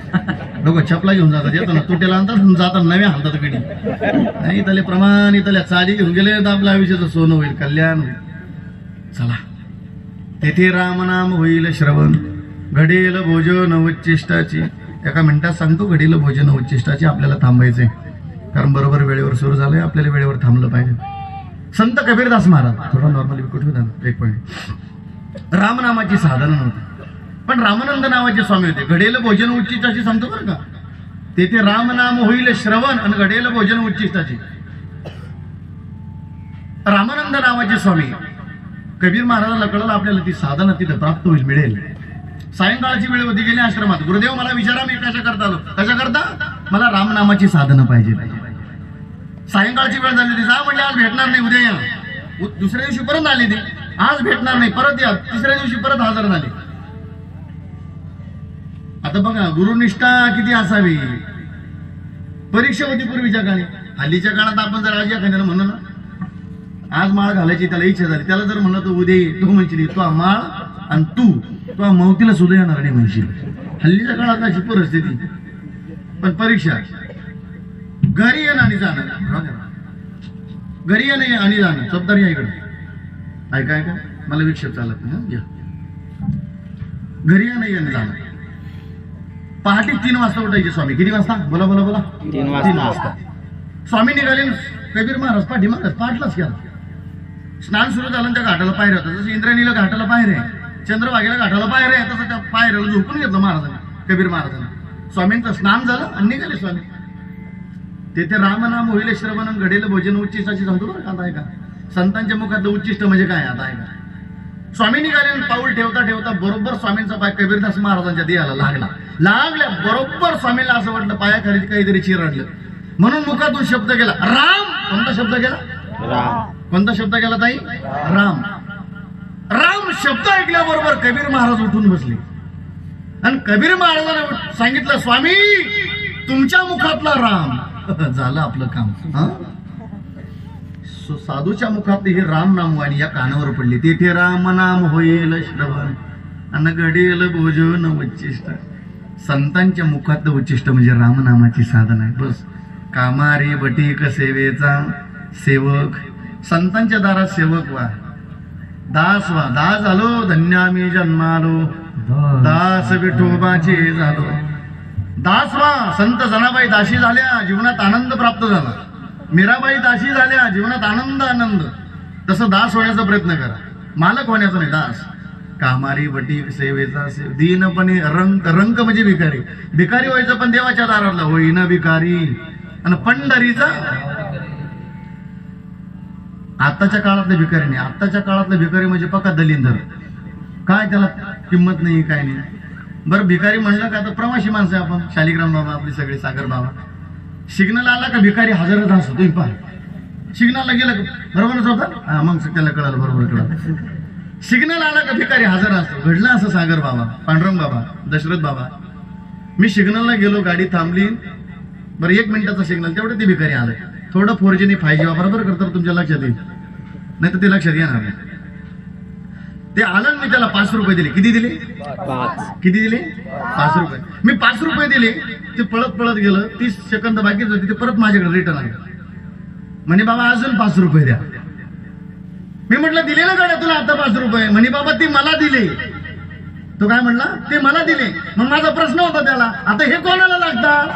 लोक चपला घेऊन जातात, येतो ना तुटेला आणतात, जातात नव्या हातात गडी नाही. त्याला प्रमाण त्याला चाली घेऊन गेले तर आपल्या आयुष्याचं सोनं होईल, कल्याण होईल. चला, तेथे रामनाम होईल श्रवण, घडेल भोजन उच्चिष्टाची. एका मिनिटात सांगतो, घडेल भोजन उच्चिष्टाची. आपल्याला थांबायचंय, कारण बरोबर वेळेवर सुरू झालंय, आपल्याला वेळेवर थांबलं पाहिजे. संत कबीरदास महाराज, थोडा नॉर्मली कुठे होता एक पॉईंट, रामनामाची साधनं नव्हती, पण रामानंद नावाचे स्वामी होते. घडेल भोजन उच्चिष्टाची सांगतो बरं का, तेथे रामनाम होईल श्रवण आणि घडेल भोजन उच्चिष्टाची. रामानंद नावाचे स्वामी, कबीर महाराजांना कळलं आपल्याला ती साधना तिथं प्राप्त होईल, मिळेल. सायंकाळची वेळ होती, गेली आश्रमात. गुरुदेव मला विचारा, मी कशा करता आलो? कशा करता? मला रामनामाची साधना पाहिजे. सायंकाळची वेळ झाली होती, जा म्हणले आज भेटणार नाही, उद्या या. दुसऱ्या दिवशी परत आले ते, आज भेटणार नाही, परत या. तिसऱ्या दिवशी परत हजर झाले. आता बघा गुरुनिष्ठा किती असावी. परीक्षा होती पूर्वीच्या काळी, हल्लीच्या काळात आपण जर आज एखाद्याला म्हणलं ना आज माळ घालायची त्याला इच्छा झाली, त्याला जर म्हणलं तर उद्या ये, तो म्हणशील तो माळ आणि तू मौतीला सुद्धा येणार नाही म्हणशील. हल्लीच्या काळात अशी परिस्थिती. पण परीक्षा घरी येणं आणि जाणं, घरी येणं आणि जाणं, चौदार या इकडे ऐका ऐका, मला विक्षेप चालत नाही. घरी येणं जाणं. पहाटे 3 वाजता उठायचे स्वामी. किती वाजता? बोला बोला बोला. 3 वाजता. स्वामी निघाले. कबीर महाराज पाठीमागत पाठलाच केला. स्नान सुरू झालं, त्या घाटाला पायऱ्या होता. जसं इंद्रायणीला घाटाला पायऱ्या आहे, चंद्रभागेला घाटाला पायऱ्या आहे, तसं त्या पायऱ्याला झोपून घेतलं महाराजांनी, कबीर महाराजांनी. स्वामींचं स्नान झालं आणि निघाले स्वामी. तेथे रामनाम होईल श्रवण, घडेल भोजन उच्चिष्टाची सांगतो बरं का. आता ऐका, संतांच्या मुखातलं उच्चिष्ट म्हणजे काय? आता ऐका, स्वामी निघाले. पाऊल ठेवता ठेवता बरोबर स्वामींचा पाय कबीरदास महाराजांच्या देहाला लागल्या बरोबर स्वामीला असं वाटलं पायाखाली काहीतरी चिरडलं, म्हणून मुखातून शब्द गेला राम. कोणता शब्द गेला? राम. कोणता शब्द गेला ताई? राम. राम शब्द ऐकल्याबरोबर कबीर महाराज उठून बसले आणि कबीर महाराजांना सांगितलं, स्वामी तुमच्या मुखातला राम. झालं आपलं काम. साधूच्या मुखात हे राम नामवाणी या कानावर पडली. तेथे राम नाम होईल श्रवण आणि घडेल भोजन उच्चिष्ट. संतांच्या मुखातलं उच्चिष्ट म्हणजे रामनामाची साधना आहे. बस कामारे बटीक सेवेचा सेवक. संतांच्या दारात सेवक व्हा, दास व्हा. दास झालो धन्य आम्ही जन्मालो, दास विठोबाचे झालो. दास व्हा, संत जनाबाई दासी झाल्या, जीवनात आनंद प्राप्त झाला. मीराबाई दासी झाल्या, जीवनात आनंद. तसं दास होण्याचा प्रयत्न करा, मालक होण्याचा नाही, दास. कामारी बटीक सेवेचा दीनपणे रंक म्हणजे भिकारी व्हायचं, पण देवाच्या दारातला होईना भिकारी. आणि पंढरीचा आताच्या काळातले भिकारी नाही, आताच्या काळातले भिकारी म्हणजे पक्का दलिंदर, काय त्याला किंमत नाही काय नाही. बरं भिकारी म्हणलं का तर प्रवासी माणसं आपण, शालिग्राम बाबा आपली सगळे, सागर बाबा. सिग्नल आला का भिकारी हजरच असतो. तुम्ही पहा, सिग्नलला गेलं बरोबरच होता, हा मग त्याला कळालं, बरोबर कळालं. सिग्नल आला का भिकारी हजर असतो. घडलं असं सागर बाबा, पांडुरंग बाबा, दशरथ बाबा. मी सिग्नलला गेलो, गाडी थांबली, बरं 1 मिनिटाचा सिग्नल, तेवढं ते भिकारी आलं. थोडं 4G ने 5G वापरा बरं करतं, तुमच्या लक्षात येईल, नाही तर ते लक्षात येणार नाही. ते आलं, मी त्याला 5 रुपये दिले. किती दिले? 5 रुपये. मी 5 रुपये दिले, ते पळत गेलं. 30 सेकंद बाकीच होते, ते परत माझ्याकडे रिटर्न आले. म्हणे बाबा अजून 5 रुपये द्या. मी म्हटलं दिले ना गाड्या तुला आता 5 रुपये. म्हणे बाबा ती मला दिले. तो काय म्हणला? ते मला दिले. मग माझा प्रश्न होता त्याला, आता हे कोणाला लागतात?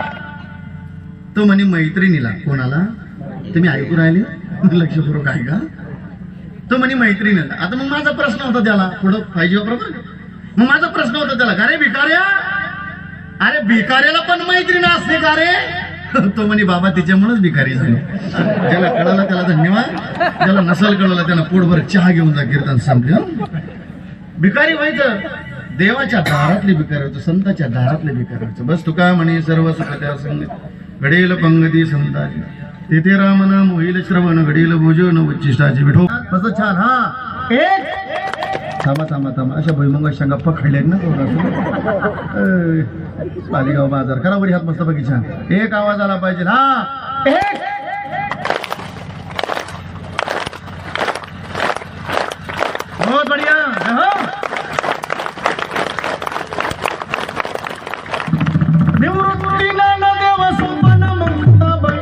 तो म्हणे मैत्रिणीला. कोणाला? तुम्ही ऐकू राहिले? लक्षपूर्वक ऐका. तो म्हणे मैत्रिणीला. आता मग माझा प्रश्न होता त्याला, पुढं 5G बरोबर. मग माझा प्रश्न होता त्याला, का रे भिकाऱ्या, अरे भिकाऱ्याला पण मैत्रीण असते का रे? तो म्हणे बाबा तिच्यामुळेच भिकारी झाली. ज्याला कळलं त्याला धन्यवाद, ज्याला नसल कळलं त्याला पोटभर चहा घेऊन जा, कीर्तन संपलं. भिकारी व्हायचं, देवाच्या दारातले भिकारी व्हायचं, संताच्या दारातले भिकारी व्हायचं. बस तुका म्हणे सर्व सुख त्या संग घडेल पंगती संताची, तेथे राम नाम होईल श्रवण, घडेल भोजन उच्चिष्टाची. विठो मस्त छान. हा एक थांबा अशा भुईमुगा शेंगा पकडल्या ना पालीगाव बाजार. करा बरी हात मस्त बघी छान. एक आवाज आला पाहिजे. हा एक. बहुत बढ़िया. निवृत्तीला न देव संपन्न मुक्ता बळ